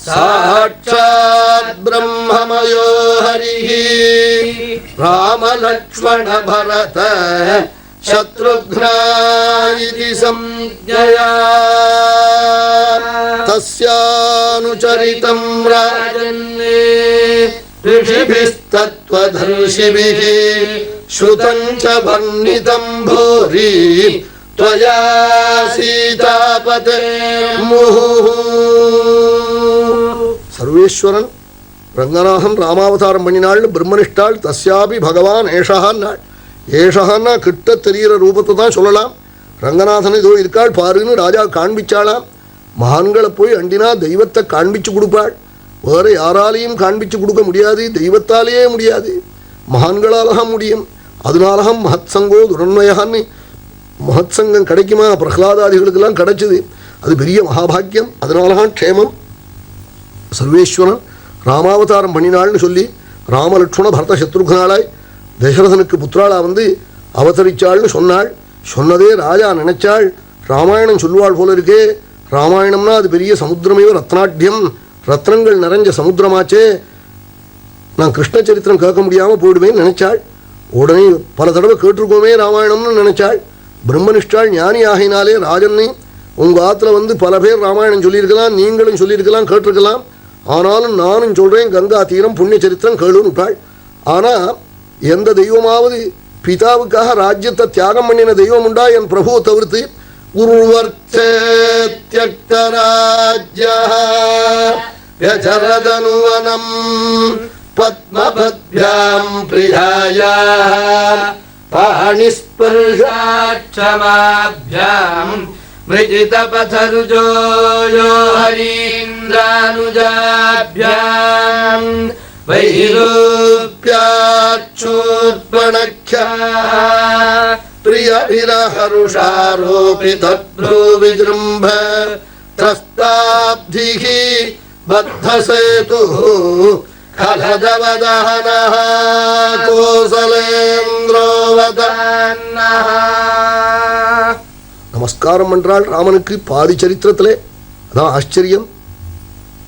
சாட்சாத் பிரம்மமயோ ஹரிஹி ராமலக்ஷ்மண பரத சத்ருக்னா இதி சம்ஞயா தஸ்யானுசரிதம் ராஜன்னே ऋषिभिस्तत्त्वदर्शिभिः श्रुतं च वर्णितं भूरि त्वया सीतापते मुहुः. சர்வேஸ்வரன் ரங்கநாதன் ராமாவதாரம் பண்ணினாள்னு பிரம்மனிஷ்டாள். தஸ்யாபி பகவான் ஏஷகான்னாள். ஏஷகான்னா கிட்ட தெரிகிற ரூபத்தை தான் சொல்லலாம். ரங்கநாதன் இதோ இருக்காள் பாருன்னு ராஜா காண்பிச்சாளாம். மகான்களை போய் அண்டினா தெய்வத்தை காண்பிச்சு கொடுப்பாள். வேறு யாராலையும் காண்பிச்சு கொடுக்க முடியாது, தெய்வத்தாலேயே முடியாது, மகான்களாலகம் முடியும். அதனாலகம் மகத் சங்கோ துரன்மயகான்னு மகத் சங்கம் கிடைக்குமா? பிரகலாதாதிகளுக்கெல்லாம் கிடைச்சிது, அது பெரிய மகாபாக்கியம். அதனாலதான் க்ஷேமம். சர்வேஸ்வரன் ராமாவதாரம் பண்ணினாள்னு சொல்லி ராமலட்சுமண பரத சத்ருகனாளாய் தசரதனுக்கு புத்திராளா வந்து அவதரிச்சாள்னு சொன்னாள். சொன்னதே ராஜா நினைச்சாள் ராமாயணம் சொல்லுவாள் போல இருக்கே. ராமாயணம்னா அது பெரிய சமுத்திரமே, ரத்னாட்யம், ரத்னங்கள் நிறைஞ்ச சமுத்திரமாச்சே, நான் கிருஷ்ண சரித்திரம் கேட்க முடியாமல் போயிடுவேன்னு நினைச்சாள். உடனே பல தடவை கேட்டிருக்கோமே ராமாயணம்னு நினைச்சாள். பிரம்மனிஷ்டாள் ஞானி ஆகினாலே ராஜன்னு உங்கள் ஆற்றுல வந்து பல பேர் ராமாயணம் சொல்லியிருக்கலாம், நீங்களும் சொல்லியிருக்கலாம், கேட்டிருக்கலாம். ஆனாலும் நானும் சொல்கிறேன் கங்கா தீரம் புண்ணிய சரித்திரம் கேளுன்னு விட்டாள். ஆனால் எந்த தெய்வமாவது பிதாவுக்காக ராஜ்யத்தை தியாகம் பண்ணின தெய்வம் உண்டா? என் பிரபுவை தவிர்த்து. குருவர்த்தே த்யக்தராஜ்யः யசரதனுவனம் பத்மபத்யாம் பிரியாயாः பாணிஸ்பர்ஷாட்சமாभ्याम् மிருஜிதபதருஜோ யோ ஹரீந்திரானுஜாभ्याम् வைரூப்யாச்சூர்பணக்ஷாः प्रियभिरहरुषारोपितभ्रूविजृम्भ त्रस्ताब्धिः बद्धसेतुः खलदवदहनः கோசலேந்திரோவதான்னः. நமஸ்காரம் என்றால் ராமனுக்கு பாதி சரித்திரத்திலே அதான் ஆச்சரியம்.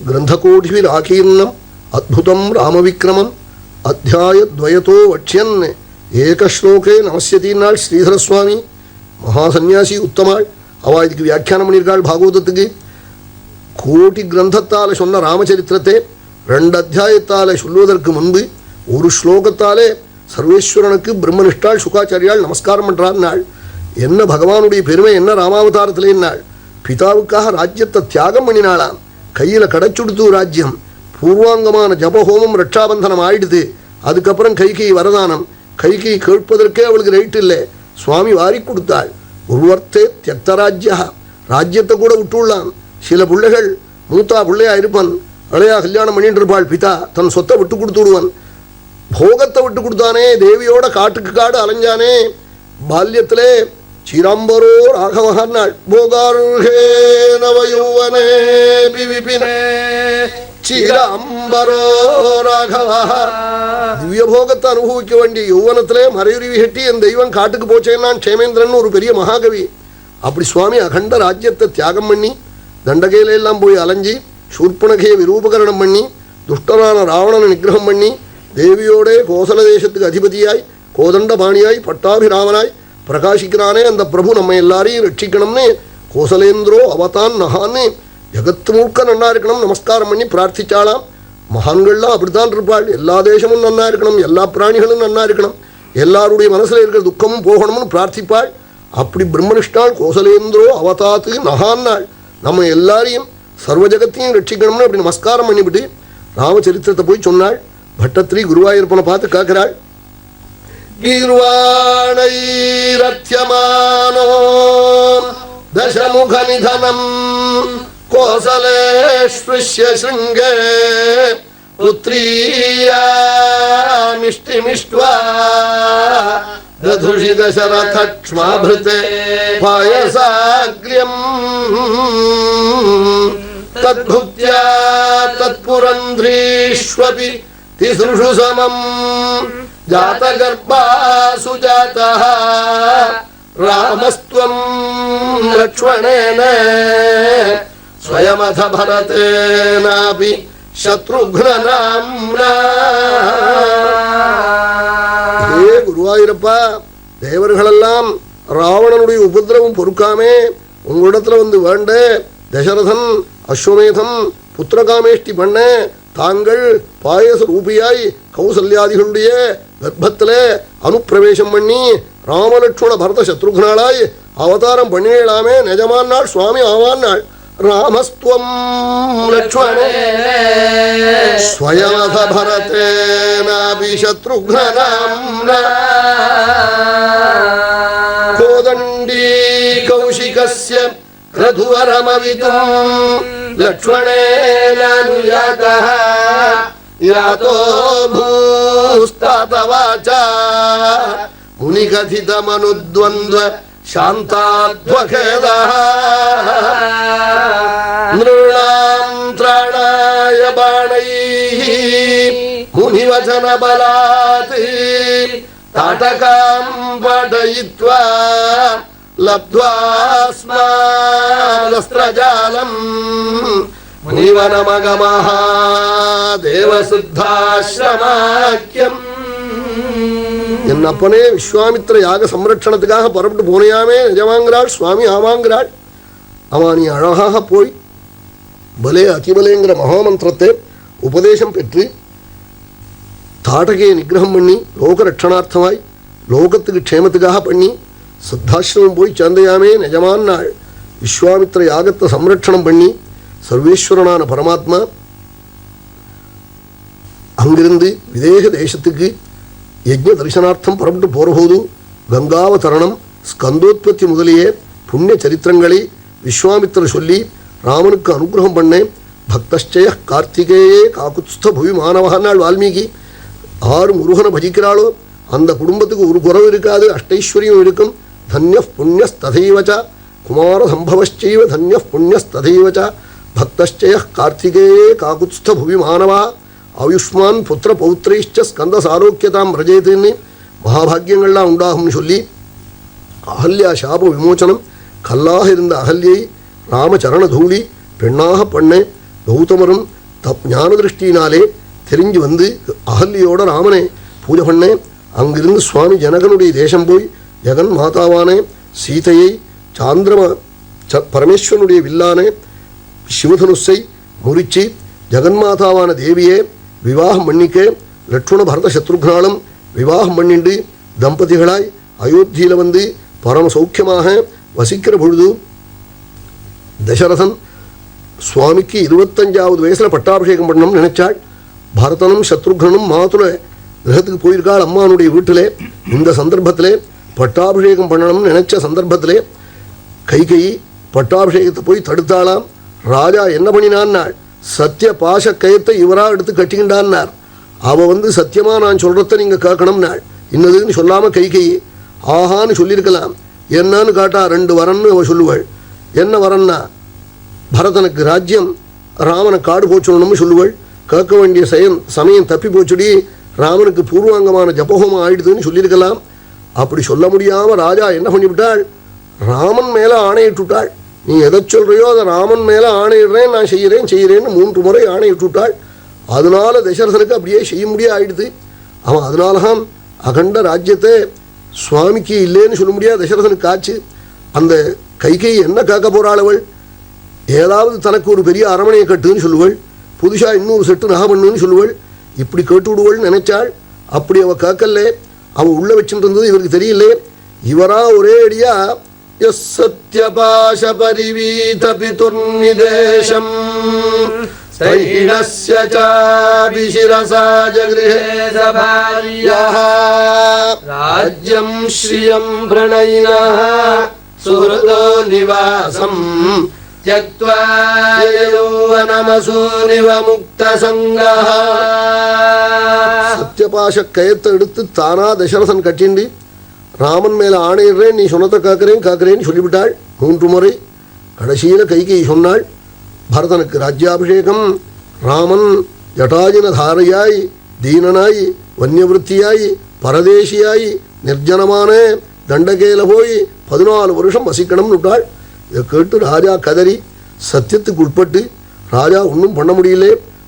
கிரந்தகோடிவில் ஆகீர்ணம் அத்புதம் ராமவிக்ரமம் அத்தியாயத்வயத்தோ வட்சியன் ஏகஸ்லோகே நமஸ்யத்தின்னாள் ஸ்ரீதர சுவாமி மகாசன்யாசி உத்தமாள். அவள் இதுக்கு வியாக்கியானம் பண்ணியிருக்காள் பாகவதத்துக்கு. கோட்டி கிரந்தத்தால் சொன்ன ராமச்சரித்திரத்தை 2 அத்தியாயத்தால் சொல்வதற்கு முன்பு ஒரு ஸ்லோகத்தாலே சர்வேஸ்வரனுக்கு பிரம்மனிஷ்டாள் சுகாச்சாரியாள் நமஸ்காரம் பண்ணுறாள் நாள். என்ன பகவானுடைய பெருமை என்ன ராமாவதாரத்திலே நாள். பிதாவுக்காக ராஜ்யத்தை தியாகம் பண்ணினாளாம். கையில் கடைச்சுடுத்து ராஜ்யம், பூர்வாங்கமான ஜபஹோமம் ரட்சாபந்தனம் ஆயிடுது. அதுக்கப்புறம் கைகை வரதானம். கைகை கேட்பதற்கே அவளுக்கு ரைட் இல்லை, சுவாமி வாரி கொடுத்தாள். ஒருவர்த்தே தியக்தராஜ்யா, ராஜ்யத்தை கூட விட்டுள்ளான். சில பிள்ளைகள் மூத்தா பிள்ளையா இருப்பான், அழையா கல்யாணம் பண்ணிட்டு இருப்பாள். பிதா தன் சொத்தை விட்டு கொடுத்து விடுவான். போகத்தை விட்டு கொடுத்தானே, தேவியோட காட்டுக்கு காடு அலைஞ்சானே. பால்யத்திலே சிரம்பரோ ராகவனாள் போகார்ஹே நவயௌவனே விபினே சிரம்பரோ ராகவா. திவ்ய போகத்தை அனுபவிக்க வேண்டிய யௌவனத்திலே மறையுருவி கட்டி என் தெய்வம் காட்டுக்கு போச்சேன்னான் க்ஷேமேந்திரன் ஒரு பெரிய மகாகவி. அப்படி சுவாமி அகண்ட ராஜ்யத்தை தியாகம் பண்ணி தண்டகையில எல்லாம் போய் அலைஞ்சி சூர்பனகையை விரூபகரணம் பண்ணி துஷ்டரான ராவணனை நிகிரகம் பண்ணி தேவியோடே கோசல தேசத்துக்கு அதிபதியாய் கோதண்டபாணியாய் பட்டாபிராமனாய் பிரகாசிக்கிறானே அந்த பிரபு நம்ம எல்லாரையும் ரட்சிக்கணும்னு கோசலேந்திரோ அவதான் நகான்னு ஜகத்து முழுக்க நன்னா இருக்கணும் நமஸ்காரம் பண்ணி பிரார்த்திச்சாலாம். மகான்கள்லாம் அப்படித்தான் இருப்பாள். எல்லா தேசமும் நன்னா இருக்கணும், எல்லா பிராணிகளும் நன்னா இருக்கணும், எல்லாருடைய மனசில் இருக்கிற துக்கமும் போகணும்னு பிரார்த்திப்பாள். அப்படி பிரம்மனிஷ்டாள். கோசலேந்திரோ அவதாத்து நகான்னாள். நம்ம எல்லாரையும் சர்வ ஜகத்தையும் ரட்சிக்கணும்னு அப்படி நமஸ்காரம் பண்ணிவிட்டு ராமச்சரித்திரத்தை போய் சொன்னாள். பட்டத்திரி குருவாயூரப்பனை பார்த்து கேட்கிறாள். கீர்வாணைரத்யமானோ தசமுக நிதனம் கோசலேஸ்விஷ்ய சிருங்கே புத்ரீயா மிஷ்டிமிஷ்ட்வா ததுஷி தசரதக்ஷ்மாபிருதே பாயசாக்ரியம் தத்புத்யா தத்புரந்த்ரீஷ்வபி திஸ்ருஷு சமம் ஜாதகர்பாசு ஜாதः ராமஸ்த்வம் லக்ஷ்மணேன ஸ்வயமத பரதேனாபி சத்ருக்னநாம்னா. ஹே குருவாயூரப்பா, தேவர்களெல்லாம் ராவணனுடைய உபதிரவம் பொறுக்காமே உங்களிடத்துல வந்து வேண்ட தசரதன் அஸ்வமேதம் புத்திரகாமேஷ்டி பண்ண தாங்கள் பாயச ரூபியாய் கௌசல்யாதிகளுடைய கர்ப்பத்தில் அனுப்பிரவேசம் பண்ணி ராமலட்சுமண பரத சத்ருக்னாளாய் அவதாரம் பண்ணிடலாமே. நிஜமான் நாள் சுவாமி ஆவான் நாள். ராமஸ்துவம் லக்ஷ்மணே ஸ்வயமத பரதேனாபி சத்ருக்னநாம்னா கோதண்டீ கௌஷிகஸ்ய क्रधुवरमवितुं लक्ष्मणेनानुयातः यातो भूस्तातवाचा मुनिकथितमनुद्वन्द्व शान्ताध्वखेदः नृणां त्राणाय बाणैः मुनिवचनबलात् ताटकां पाठयित्वा लब्ध्वास्मादस्त्रजालम् मुनिवनमगमः தேவசுத்தாஸ்ரமாக்கியம். என் அப்பனே விஸ்வாமித்திர யாக சம்ரட்சணத்துக்காக புறப்பட்டு போனையாமே. நிஜமாங்கிறாள். சுவாமி ஆமாங்கிறாள். அவன் நீ அழகாக போய் பலே அதிபலேங்கிற மகாமந்திரத்தை உபதேசம் பெற்று தாடகையை நிகிரகம் பண்ணி லோக ரட்சணார்த்தமாய் லோகத்துக்கு க்ஷேமத்துக்காக பண்ணி சித்தாசிரமம் போய் சேர்ந்தையாமே. நிஜமான நாள். விஸ்வாமித்திர யாகத்தை சம்ரட்சணம் பண்ணி சர்வேஸ்வரனான பரமாத்மா அங்கிருந்து விதேக தேசத்துக்கு யஜ்ஞ தரிசனார்த்தம் புறப்பட்டு போகிறபோது கங்காவதரணம் ஸ்கந்தோத்பத்தி முதலிய புண்ணிய சரித்திரங்களை விஸ்வாமித்திர சொல்லி ராமனுக்கு அனுகிரகம் பண்ணேன். பக்தச்சய கார்த்திகேயே காக்குத்ஸ்த புவி மாணவனாள் வால்மீகி. ஆறு முருகனை பஜிக்கிறாளோ அந்த குடும்பத்துக்கு ஒரு குறவு இருக்காது, அஷ்டைஸ்வரியம் இருக்கும். தன்ய புண்ணியஸ்ததைவச்ச குமார சம்பவச்சைவ தன்ய புண்ணியஸ்ததைவச்ச பக்தச்சய கார்த்திகேயே காக்குத்ஸ்த புவி மாணவா ஆயுஷ்மான் புத்திர பௌத்திரைச்ச ஸ்கந்த சாரோக்கியதாம் ரஜயத்துன்னு மகாபாகியங்கள்லாம் உண்டாகும்னு சொல்லி அகல்யா சாப விமோச்சனம் கல்லாக இருந்த அகல்யை ராமச்சரண தூளி பெண்ணாக பண்ண கௌதமரும் ஞான திருஷ்டியினாலே தெரிஞ்சு வந்து அகல்யோட ராமனை பூஜை பண்ண. அங்கிருந்து சுவாமி ஜனகனுடைய தேசம் போய் ஜெகன் மாதாவான சீதையை சாந்திரம பரமேஸ்வரனுடைய வில்லான சிவதனுஷை முறிச்சு ஜெகன்மாதாவான தேவியை விவாகம் பண்ணிக்க லட்சுமண பரத சத்ருக்னாலும் விவாகம் பண்ணிண்டு தம்பதிகளாய் அயோத்தியில் வந்து பரம சௌக்கியமாக வசிக்கிற பொழுது தசரதன் சுவாமிக்கு 25வது வயசில் பட்டாபிஷேகம் பண்ணணும்னு நினைச்சாள். பரதனும் சத்ருக்னனும் மாதுள கிரகத்துக்கு போயிருக்காள் அம்மானுடைய வீட்டில். இந்த சந்தர்ப்பத்தில் பட்டாபிஷேகம் பண்ணணும்னு நினைச்ச சந்தர்ப்பத்தில் கைகேயி பட்டாபிஷேகத்தை போய் தடுத்தாளாம். ராஜா என்ன பண்ணினான்னாள், சத்திய பாச கயத்தை இவராக எடுத்து கட்டிக்கின்றான்னார். அவள் வந்து சத்தியமாக நான் சொல்கிறத நீங்கள் கேட்கணும்னாள். இன்னதுன்னு சொல்லாமல் கைகேயி ஆஹான்னு சொல்லியிருக்கலாம். என்னன்னு காட்டா 2 வரன்னு அவள் சொல்லுவாள். என்ன வரன்னா பரதனுக்கு ராஜ்யம், ராமனை காடு போச்சுடணும்னு சொல்லுவாள். கேட்க வேண்டிய சமயம் தப்பி போச்சுடி, ராமனுக்கு பூர்வாங்கமான ஜபஹோமம் ஆயிடுதுன்னு சொல்லியிருக்கலாம். அப்படி சொல்ல முடியாமல் ராஜா என்ன பண்ணிவிட்டாள், ராமன் மேலே ஆணையிட்டுட்டாள். நீ எதை சொல்கிறையோ அதை ராமன் மேலே ஆணையிடுறேன், நான் செய்கிறேன்னு 3 முறை ஆணையிட்டுட்டாள். அதனால தசரதனுக்கு அப்படியே செய்ய முடியாது ஆயிடுது. அவன் அதனாலதான் அகண்ட ராஜ்யத்தை சுவாமிக்கு இல்லைன்னு சொல்ல முடியாது தசரதனுக்கு ஆச்சு. அந்த கைகை என்ன கேட்க போகிறாள், அவள் ஏதாவது தனக்கு ஒரு பெரிய அரமனையை கட்டுன்னு சொல்லுவள். புதுசாக இன்னொரு செட்டு நகை பண்ணுன்னு சொல்லுவாள். இப்படி கேட்டு விடுவாள்னு நினைச்சாள். அப்படி அவள் கேட்கல. அவள் உள்ள வச்சுட்டு இருந்தது இவருக்கு தெரியல. இவரா ஒரே அடியா சத்யபாஷ பரிவீத பிதுர்நிதேசம் ஸ்தைணஸ்ய சாபிஷிரசா ஜக்ருஹே சபார்யः ராஜ்யம் ஸ்ரியம் பிரணயினः சுஹ்ருதோ நிவாசம் த்யக்த்வா யௌவனமசூனிவ முக்தசங்கः. சத்யபாஷ கயத்தை எடுத்து தானா தசரதன் கட்டிண்டு ராமன் மேலே ஆணையிடுறேன், நீ சொன்னதை காக்கிறேன்னு சொல்லிவிட்டாள் 3 முறை. கடைசியில் கைகேயி சொன்னாள், பரதனுக்கு ராஜ்யாபிஷேகம். ராமன் ஜட்டாஜின தாரையாய் தீனனாய் வன்யவிருத்தியாய் பரதேசியாய் நிர்ஜனமான தண்டகேல போய் 14 வருஷம் வசிக்கணும்னு விட்டாள். இதை கேட்டு ராஜா கதறி சத்தியத்துக்கு உட்பட்டு ராஜா ஒன்றும் பண்ண முடியல.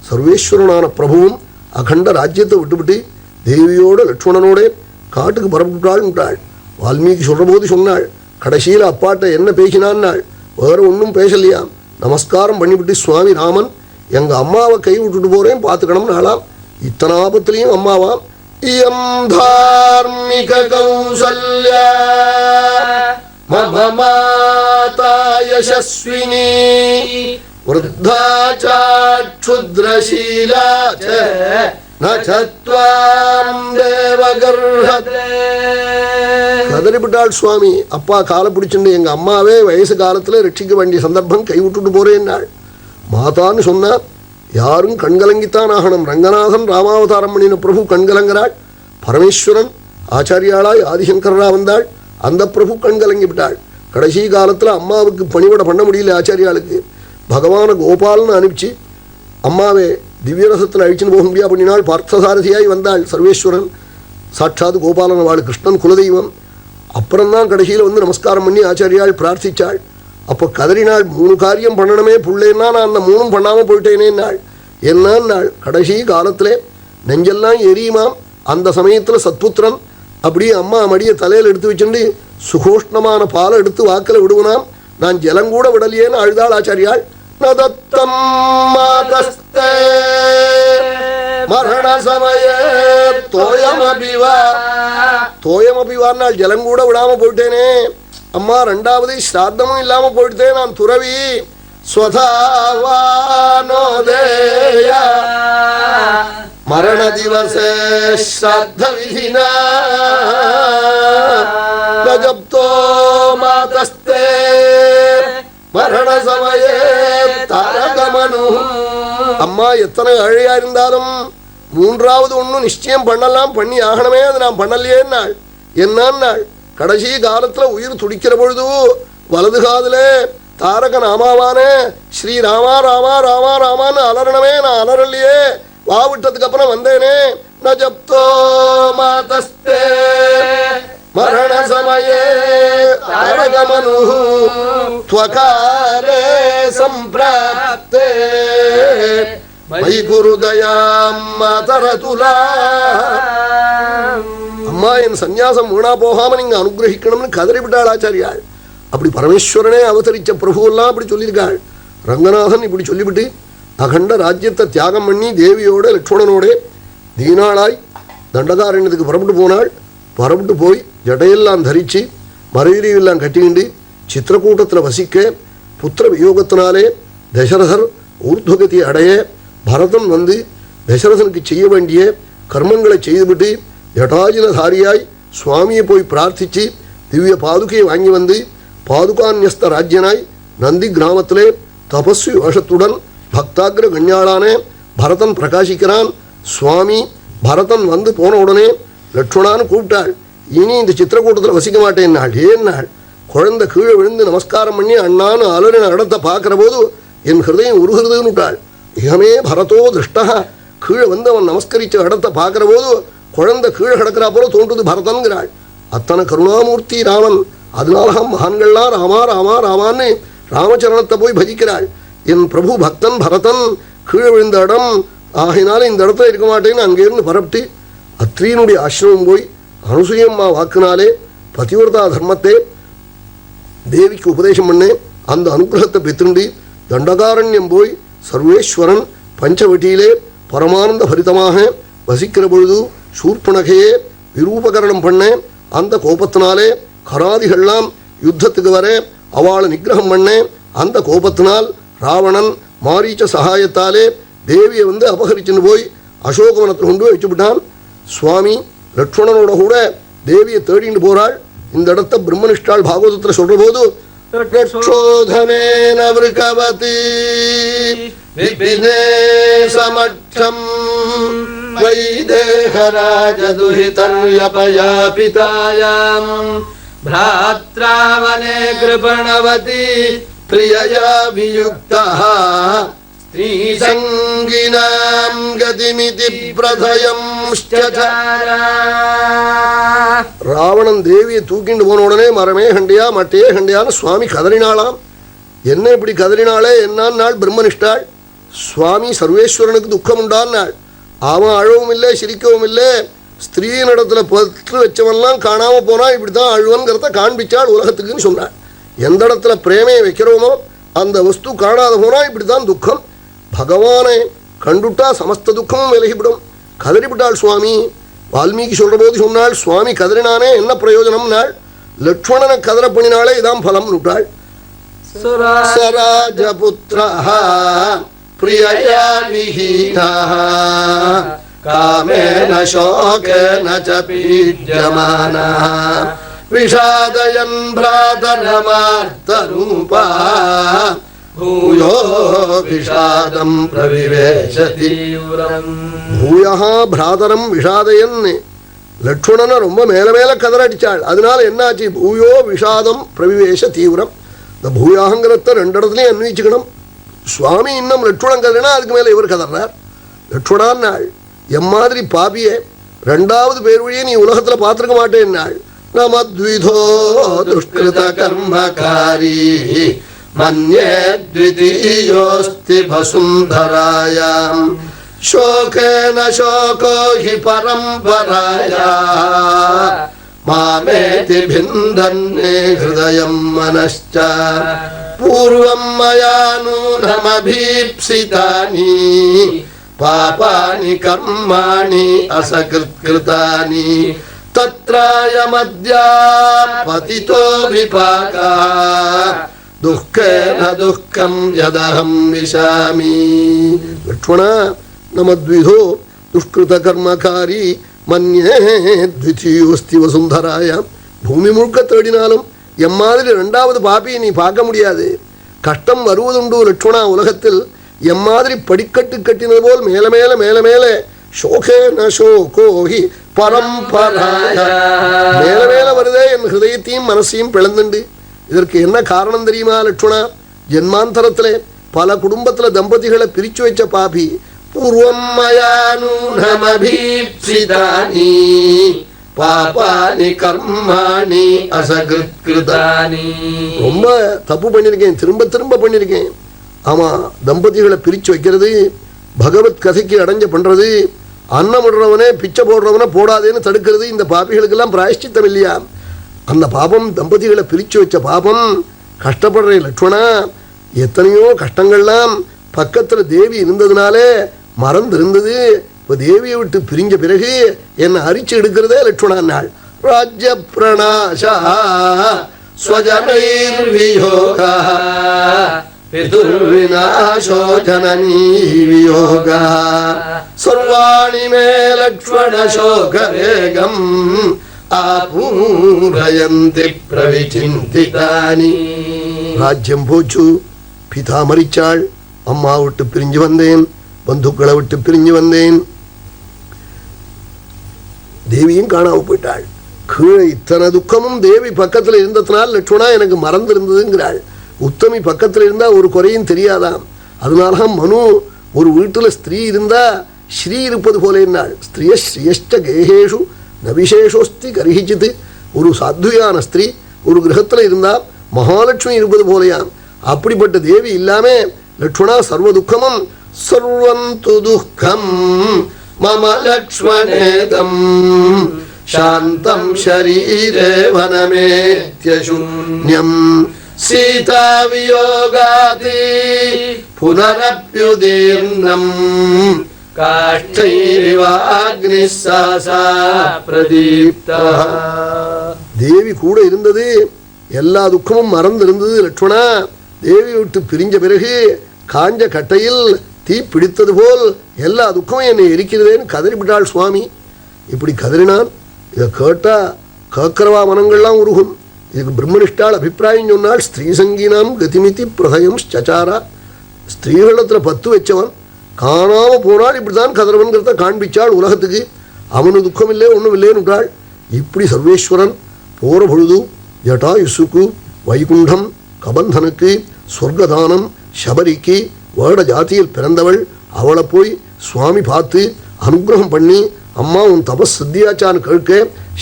சர்வேஸ்வரனான பிரபுவும் அகண்ட ராஜ்யத்தை விட்டுவிட்டு தேவியோட லட்சுமணனோட காட்டுக்கு புறப்பட்டுட்டாள். வால்மீகி சொல்கிற போது சொன்னாள், கடைசியில் அப்பாட்ட என்ன பேசினான்னாள். வேறு ஒன்றும் பேசலையாம். நமஸ்காரம் பண்ணிவிட்டு சுவாமி ராமன் எங்கள் அம்மாவை கை விட்டுட்டு போகிறேன் பார்த்துக்கணும்னு ஆளாம். இத்தனை ஆபத்துலேயும் அம்மாவாம். இயம் தார்மிக கௌசல்யா மம மாதா யசஸ்வினி விருத்தா சாட்சுத்ரசீலா ச கதறிவிட்டாள் சுவாமி. அப்பா காலை பிடிச்சுட்டு எங்க அம்மாவே வயசு காலத்துல ரட்சிக்க வேண்டிய சந்தர்ப்பம் கைவிட்டுட்டு போறேன்னாள். மாதான்னு சொன்னா யாரும் கண்கலங்கித்தான் ஆகணும். ரங்கநாதன் ராமாவதாரம் பண்ணின பிரபு கண்கலங்கிறாள். பரமேஸ்வரன் ஆச்சாரியாளாய் ஆதிசங்கரா வந்தாள். அந்த பிரபு கண்கலங்கி விட்டாள். கடைசி காலத்துல அம்மாவுக்கு பணிவிட பண்ண முடியல ஆச்சாரியாளுக்கு. பகவான கோபால்னு அனுப்பிச்சு அம்மாவே திவ்யரசத்தில் அழிச்சுன்னு போக முடியா பண்ணினாள். பார்த்தசாரதியாய் வந்தாள். சர்வேஸ்வரன் சாட்சாத் கோபாலன் வாழ் கிருஷ்ணன் குலதெய்வம். அப்புறம்தான் கடைசியில் வந்து நமஸ்காரம் பண்ணி ஆச்சாரியாள் பிரார்த்திச்சாள். அப்போ கதறினாள், 3 காரியம் பண்ணணுமே புள்ளேன்னா நான் அந்த 3ம் பண்ணாமல் போயிட்டேனேன்னாள். என்னாள் கடைசி காலத்தில் நெஞ்செல்லாம் எரியுமாம். அந்த சமயத்தில் சத்புத்திரன் அப்படியே அம்மா மடியை தலையில் எடுத்து வச்சுட்டு சுகோஷ்ணமான பாலை எடுத்து வாக்கில் விடுவனாம். நான் ஜலங்கூட விடலையேன்னு அழுதாள் ஆச்சாரியாள். நதத்தம் மாதஸ்தே மரண சமயே தோயமபிவார்னால் ஜலங்கூட விடாம போயிட்டேனே அம்மா. 2வது ஸ்ராத்தமும் இல்லாம போயிட்டேன் நான் துறவி. ஸ்வதாவானோதேய மரண திவசே ஸ்ராத்த விதினா ஜப்தோ மாதஸ்தே மரண சமயே தாரகமனு. அம்மா எத்தனை அழையா இருந்தாலும் 3வது ஒன்றும் நிச்சயம் பண்ணலாம், பண்ணி ஆகணுமே. அது நான் பண்ணலையேன்னாள். என்னாள் கடைசி காலத்துல உயிர் துடிக்கிற பொழுது வலது காதுல தாரக நாமாவானே ஸ்ரீ ராமா ராமா ராமா ராமான்னு அலறணுமே. நான் அலறலையே. வா விட்டதுக்கு அப்புறம் வந்தேனே. ந ஜப்தோ மாதஸ்தே மரண சமயே தாரகமனு த்வகாரே சம்பிராப்தே மை குருதயாம் மாதரதுலா. அம்மா என் சந்நியாசம் வீணா போகாம நீங்க அனுகிரகிக்கணும்னு கதறிவிட்டாள் ஆச்சாரியாள். அப்படி பரமேஸ்வரனே அவதரிச்ச பிரபுவெல்லாம் அப்படி சொல்லியிருக்காள். ரங்கநாதன் இப்படி சொல்லிவிட்டு அகண்ட ராஜ்யத்தை தியாகம் பண்ணி தேவியோட லட்சுமணனோட தீனாளாய் தண்டகாரண்யத்துக்கு புறப்பட்டு போனாள். புறப்பட்டு போய் ஜடையெல்லாம் தரிச்சு மறைவிரியெல்லாம் கட்டிக்கிண்டு சித்திரக்கூட்டத்தில் வசிக்க புத்திர வியோகத்தினாலே தசரதர் ஊர்துவகதி அடைய பரதன் வந்து தசரதனுக்கு செய்ய வேண்டிய கர்மங்களை செய்துவிட்டு ஜட்டாஜினதாரியாய் சுவாமியை போய் பிரார்த்திச்சு திவ்ய பாதுகையை வாங்கி வந்து பாதுகான்யஸ்த ராஜ்யனாய் நந்தி கிராமத்திலே தபஸ்வி வேஷத்துடன் பக்தாகிர கண்யாளான பரதன் பிரகாசிக்கிறான். சுவாமி பரதன் வந்து போன உடனே லட்சுமணான்னு கூப்பிட்டாள். இனி இந்த சித்திரக்கூட்டத்தில் வசிக்க மாட்டேன்னாள். ஏன்னாள் குழந்தை கீழே விழுந்து நமஸ்காரம் பண்ணி அண்ணான்னு அலறின இடத்தை பார்க்குற போது என் ஹிருதயம் உருகிறதுன்னு விட்டாள். இகமே பரதோ திருஷ்டா. கீழே வந்து அவன் நமஸ்கரித்த இடத்தை பார்க்குற போது குழந்தை கீழே கிடக்கிறா போல தோன்றுது பரதன்கிறாள். அத்தனை கருணாமூர்த்தி ராமன். அதனால மகான்கள்லாம் ராமா ராமா ராமான்னு ராமச்சரணத்தை போய் பஜிக்கிறாள். என் பிரபு பக்தன் பரதன் கீழே விழுந்த இடம் ஆகினாலும் இந்த இடத்துல இருக்க மாட்டேன்னு அங்கேருந்து பரப்பிட்டு அத்ரீனுடைய ஆசிரமம் போய் அனுசூயம்மா வாக்குனாலே பதிவிரதா தர்மத்தை தேவிக்கு உபதேசம் பண்ணேன். அந்த அனுகிரகத்தை பெற்றுண்டு தண்டகாரண்யம் போய் சர்வேஸ்வரன் பஞ்சவட்டியிலே பரமானந்த பரிதமாக வசிக்கிற பொழுது சூர்பனகையே விரூபகரணம் பண்ண அந்த கோபத்தினாலே கராதிகள்லாம் யுத்தத்துக்கு வர அவளை நிகிரகம் பண்ண அந்த கோபத்தினால் ராவணன் மாரீச்ச சகாயத்தாலே தேவியை அபகரிச்சுன்னு போய் அசோகவனத்தில் கொண்டு போய் வச்சுவிட்டான். சுவாமி லட்சுமணனோட கூட தேவியை தேடிட்டு போறாள். இந்த இடத்த பிரம்மனிஷ்டாள் பாகவதத்தில் சொல்ற போது சமட்சம் வைதேகராஜதுஹிதர்யபயாபிதாயாம் भ्रात्रावने कृपणवती प्रियया वियुक्तः स्त्रीसङ्गिनां गतिमिति प्रथयंश्चचार. ராவணன் தேவியை தூக்கிண்டு போன உடனே மரமே ஹண்டியா மட்டையே ஹண்டியான்னு சுவாமி கதறினாளாம். என்ன இப்படி கதறினாளே என்னாள் பிரம்மனிஷ்டாள். சுவாமி சர்வேஸ்வரனுக்கு துக்கம் உண்டான்னாள். அவன் அழவும் இல்லை சிரிக்கவும் இல்லை. ஸ்திரீனிடத்துல பற்று வச்சவன்லாம் காணாம போனா இப்படித்தான் அழுவன்கிறத காண்பிச்சாள் உலகத்துக்குன்னு சொன்னாள். எந்த இடத்துல பிரேமையை வைக்கிறோமோ அந்த வஸ்து காணாத போனா இப்படித்தான் துக்கம். பகவானை கண்டுட்டா சமஸ்த துக்கமும் விலகிவிடும். கதறிவிட்டாள் சுவாமி. வால்மீகி சொல்ற போது சொன்னாள், சுவாமி கதறினானே என்ன பிரயோஜனம் நாள். லட்சுமணனை கதற பண்ணினாலே இதான் பலம் நுட்டாள். சராஜபுத்ரா பிரியயா விஹீனஹ காமேன சோகேன ச பீஜ்யமானஹ விஷாதயன் भ्रातरमार्तरूपा भूयो விஷாதம் பிரவிவேஷதி. பூயஹா பிராதரம் விஷாதயன். லட்சுமணனை ரொம்ப மேல மேல கதறடிச்சாள். அதனால என்னாச்சு, பூயோ விஷாதம் பிரவிவேஷ தீவிரம். இந்த பூயாங்கிறத ரெண்டு இடத்துலையும் அன்வயிச்சுக்கணும். சுவாமி இன்னும் லட்சுமணன் கதறினா அதுக்கு மேல இவர் கதறார். லட்சுமணான் நாள் எம்மாதிரி பாபியே ரெண்டாவது பேர் வழியே நீ உலகத்துல பார்த்திருக்க மாட்டேன் நாள். நமத்விதோ துஷ்கிருத கர்மகாரி மன்யே த்விதீயோஸ்தி வசுந்தராயாம் சோகேன சோகோ ஹி பரம்பராயா மாமேதி பிந்தன்னே ஹிருதயம் மனश्च பூர்வம் மயா நூனமபீப்சிதானி பாபானி கர்மாணி அசகிருத்கிருதானி தத்ராயமத்யா பதிதோ விபாகா துக்கேன துக்கம் யதஹம் விஷாமி. லட்சுமணா நமத்விதோ துஷ்கிருத கர்மகாரி மன்யே த்விதீயோஸ்தி வசுந்தராயாம். பூமி முழுக்க தேடினாலும் எம்மாதிரி ரெண்டாவது பாப்பியை நீ பார்க்க முடியாது. கஷ்டம் வருவதுண்டு லட்சுமணா உலகத்தில். எம்மாதிரி படிக்கட்டு கட்டினது போல் மேல மேல மேல மேல சோகேன சோகோஹி பரம்பராய மேல மேல வருதே என் ஹிருதயத்தையும் மனசையும் பிளந்துண்டு. இதற்கு என்ன காரணம் தெரியுமா லட்சுமணா? ஜென்மாந்தரத்திலே பல குடும்பத்துல தம்பதிகளை பிரிச்சு வச்ச பாபி. பூர்வம் மயா நூனமபீப்சிதானி பாபானி கர்மாணி அசகிருத்கிருதானி. ரொம்ப தப்பு பண்ணிருக்கேன், திரும்ப திரும்ப பண்ணிருக்கேன். ஆமா, தம்பதிகளை பிரிச்சு வைக்கிறது, பகவத் கதைக்கு அடைஞ்ச பண்றது, அன்னம் விடுறவனே பிச்சை போடுறவனை போடாதேன்னு தடுக்கிறது, இந்த பாபிகளுக்கெல்லாம் பிராயஷ்சித்தம் இல்லையா? அந்த பாபம் தம்பதிகளை பிரிச்சு வச்ச பாபம். கஷ்டப்படுற லட்சுமணா, எத்தனையோ கஷ்டங்கள்லாம் பக்கத்துல தேவி இருந்ததுனாலே மறந்து இருந்தது. இப்ப தேவியை விட்டு பிரிஞ்ச பிறகு என்னை அரிச்சு எடுக்கிறதே லட்சுமணா நாள். ராஜ்ய பிரணாசா ஸ்வஜனைர் வியோகா பிதுர்விநாசோ ஜனனீ வியோகா சர்வாணி மே லக்ஷ்மண சோகவேகம் ஆபூரயந்தி பிரவிசிந்திதானி. ராஜ்யம் போச்சு, பிதா மரிச்சாள், அம்மா விட்டு பிரிஞ்சு வந்தேன், பந்துக்களை விட்டு பிரிஞ்சு வந்தேன், தேவியும் காணாம போயிட்டாள். கீழே இத்தனை துக்கமும் தேவி பக்கத்துல இருந்ததுனால் லட்சுமணா எனக்கு மறந்து இருந்ததுங்கிறாள். உத்தமி பக்கத்துல இருந்தா ஒரு குறையும் தெரியாதாம். அதனால மனு ஒரு வீட்டுல ஸ்திரீ இருந்தா ஸ்ரீ இருப்பது போல என்னாள். ஸ்திரிய ஸ்ரீயஷ்ட கேகேஷு நவிசேஷோஸ்தி கரிஹிச்சித்து. ஒரு சாத்வியான ஸ்திரீ ஒரு கிரகத்துல இருந்தா மகாலட்சுமி இருப்பது போலையாம். அப்படிப்பட்ட தேவி இல்லாம லட்சுமணா சர்வ துக்கமும் சர்வந்து துக்கம் மம லக்ஷ்மணேதம் சாந்தம் ஷரீரே வனமேத்யசூன்யம் சீதா வியோகாதி புனரப்யுதீர்ணம் காஷ்டைரிவாக்னிசாசா பிரதீப்தா. தேவி கூட இருந்தது, எல்லா துக்கமும் மறந்து இருந்தது. லட்சுமணா, தேவி விட்டு பிரிஞ்ச பிறகு காஞ்ச கட்டையில் தீ பிடித்தது போல் எல்லா துக்கமும் என்னை எரிக்கிறதேன்னு கதறிவிட்டாள் சுவாமி. இப்படி கதறினான். இதை கேட்டா கேட்கிறவா மனங்கள்லாம் உருகும். இதுக்கு பிரம்மனிஷ்டால் அபிப்பிராயம் சொன்னால், ஸ்திரீ சங்கீனாம் கதிமிதி பிரதயம் சச்சாரா. ஸ்திரீகளிடத்தில் 10 வச்சவன் காணாம போனால் இப்படித்தான் கதறவன்கிறத காண்பிச்சாள் உலகத்துக்கு. அவனு துக்கம் இல்லை, ஒன்றும் இல்லைன்னு விட்டாள். இப்படி சர்வேஸ்வரன் போற பொழுது ஜட்டாயுசுக்கு, வைகுண்டம், கபந்தனுக்கு, சொர்க்கதானம், சபரிக்கு வேட ஜாதியில் பிறந்தவள். அவளை போய் சுவாமி பார்த்து அனுகிரகம் பண்ணி, அம்மா உன் தபஸ் சித்தியாச்சான்னு கேட்க,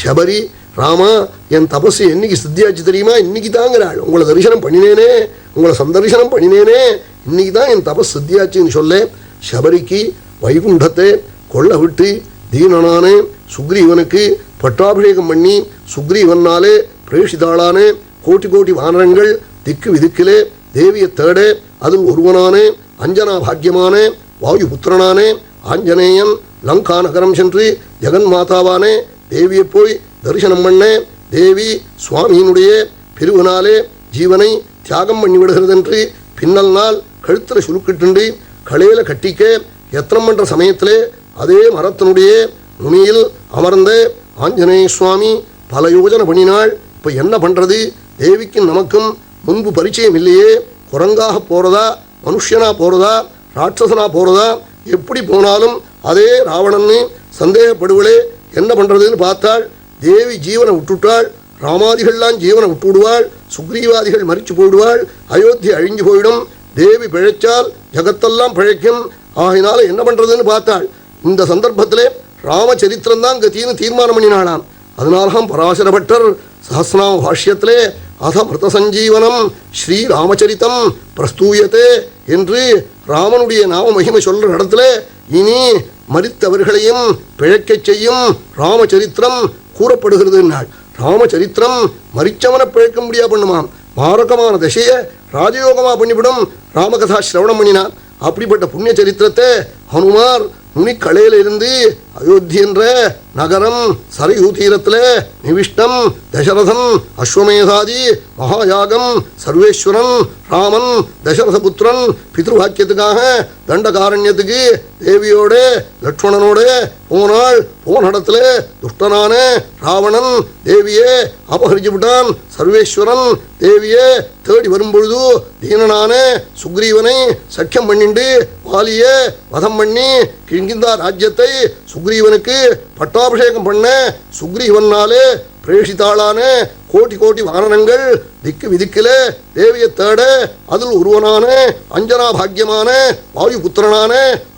சபரி ராமா என் தபஸ் என்னைக்கு சித்தியாச்சு தெரியுமா? இன்னைக்கு தாங்கிறாள். உங்களை தரிசனம் பண்ணினேனே, உங்களை சந்தர்சனம் பண்ணினேனே, இன்னைக்கு தான் என் தபஸ் சித்தியாச்சுன்னு சொல்ல, சபரிக்கு வைகுண்டத்தை கொள்ள விட்டு தீனனானே சுக்ரீவனுக்கு பட்டாபிஷேகம் பண்ணி, சுக்ரீவனாலே பிரேஷிதாளான கோட்டி கோட்டி வானரங்கள் திக்கு விதிக்கிலே தேவியை தேட, அதில் ஒருவனானே அஞ்சனா பாக்கியமான வாயு புத்திரனானே ஆஞ்சநேயன் லங்கா நகரம் சென்று ஜெகன் மாதாவானே தேவியை போய் தரிசனம் பண்ண, தேவி சுவாமியினுடைய பிரிவினாலே ஜீவனை தியாகம் பண்ணிவிடுகிறது என்று பின்னல் நாள் கழுத்தில் சுருக்கிட்டு களையில கட்டிக்க எத்தனம் பண்ற சமயத்திலே அதே மரத்தினுடைய நுனியில் அமர்ந்த ஆஞ்சநேய சுவாமி பல யோஜனை பண்ணினாள். இப்போ என்ன பண்றது? தேவிக்கும் நமக்கும் முன்பு பரிச்சயம் இல்லையே. குரங்காக போறதா, மனுஷனா போறதா, ராட்சசனா போறதா, எப்படி போனாலும் அதே ராவணன்னு சந்தேகப்படுவளே, என்ன பண்றதுன்னு பார்த்தாள். தேவி ஜீவனை விட்டுட்டாள். ராமாதிகள்லாம் ஜீவனை விட்டு விடுவாள். சுக்ரீவாதிகள் மறிச்சு போயிடுவாள். அயோத்தி அழிஞ்சு போயிடும். தேவி பிழைச்சால் ஜகத்தெல்லாம் பிழைக்கும். ஆகினால என்ன பண்றதுன்னு பார்த்தாள். இந்த சந்தர்ப்பத்திலே ராமச்சரித்திரம் தான் கத்தின்னு தீர்மானம் பண்ணினாளாம். அதனால்தான் பராசர பட்டர் சஹஸ்ரநாம பாஷ்யத்திலே அசமிருத சஞ்சீவனம் ஸ்ரீ ராமச்சரித்தம் பிரஸ்தூயத்தே என்று ராமனுடைய நாம மகிமை சொல்ற இடத்துல இனி மரித்தவர்களையும் பிழைக்கச் செய்யும் ராமச்சரித்திரம் கூறப்படுகிறது. ராமச்சரித்திரம் மரிச்சவனை பிழைக்க முடியா பண்ணுமாம். மாரகமான தசையை ராஜயோகமா பண்ணிவிடும் ராமகதா சிரவணம் பண்ணினான். அப்படிப்பட்ட புண்ணிய சரித்திரத்தை ஹனுமார் நுனிக்கலையில இருந்து அயோத்தி என்ற நகரம் சரையூ தீரத்தில் நிவிஷ்டம் தசரதன் அஸ்வமேதாதி மகாயாகம் சர்வேஸ்வரன் ராமன் தசரதபுத்திரன் பித்ருவாக்கியத்துக்காக தண்டகாரண்யத்துக்கு தேவியோட லட்சுமணனோட போனாள். போன இடத்துல துஷ்டனான ராவணன் தேவியே அபகரிச்சு விட்டான். சர்வேஸ்வரன் தேவியே தேடி வரும்பொழுது தீனனான சுக்ரீவனை சக்கியம் பண்ணிண்டு வாலியே வதம் பண்ணி கிங்கிந்தா ராஜ்யத்தை சுக்ரீவனுக்கு பட்டாபிஷேகம் பண்ண, சுக்ரீவனாலே பிரேஷிதாளான கோட்டி கோட்டி வானரங்கள் திக்கு விதிக்கில தேவியை தேட, அதில் ஒருவனான அஞ்சனா பாக்கியமான வாயு புத்திரனான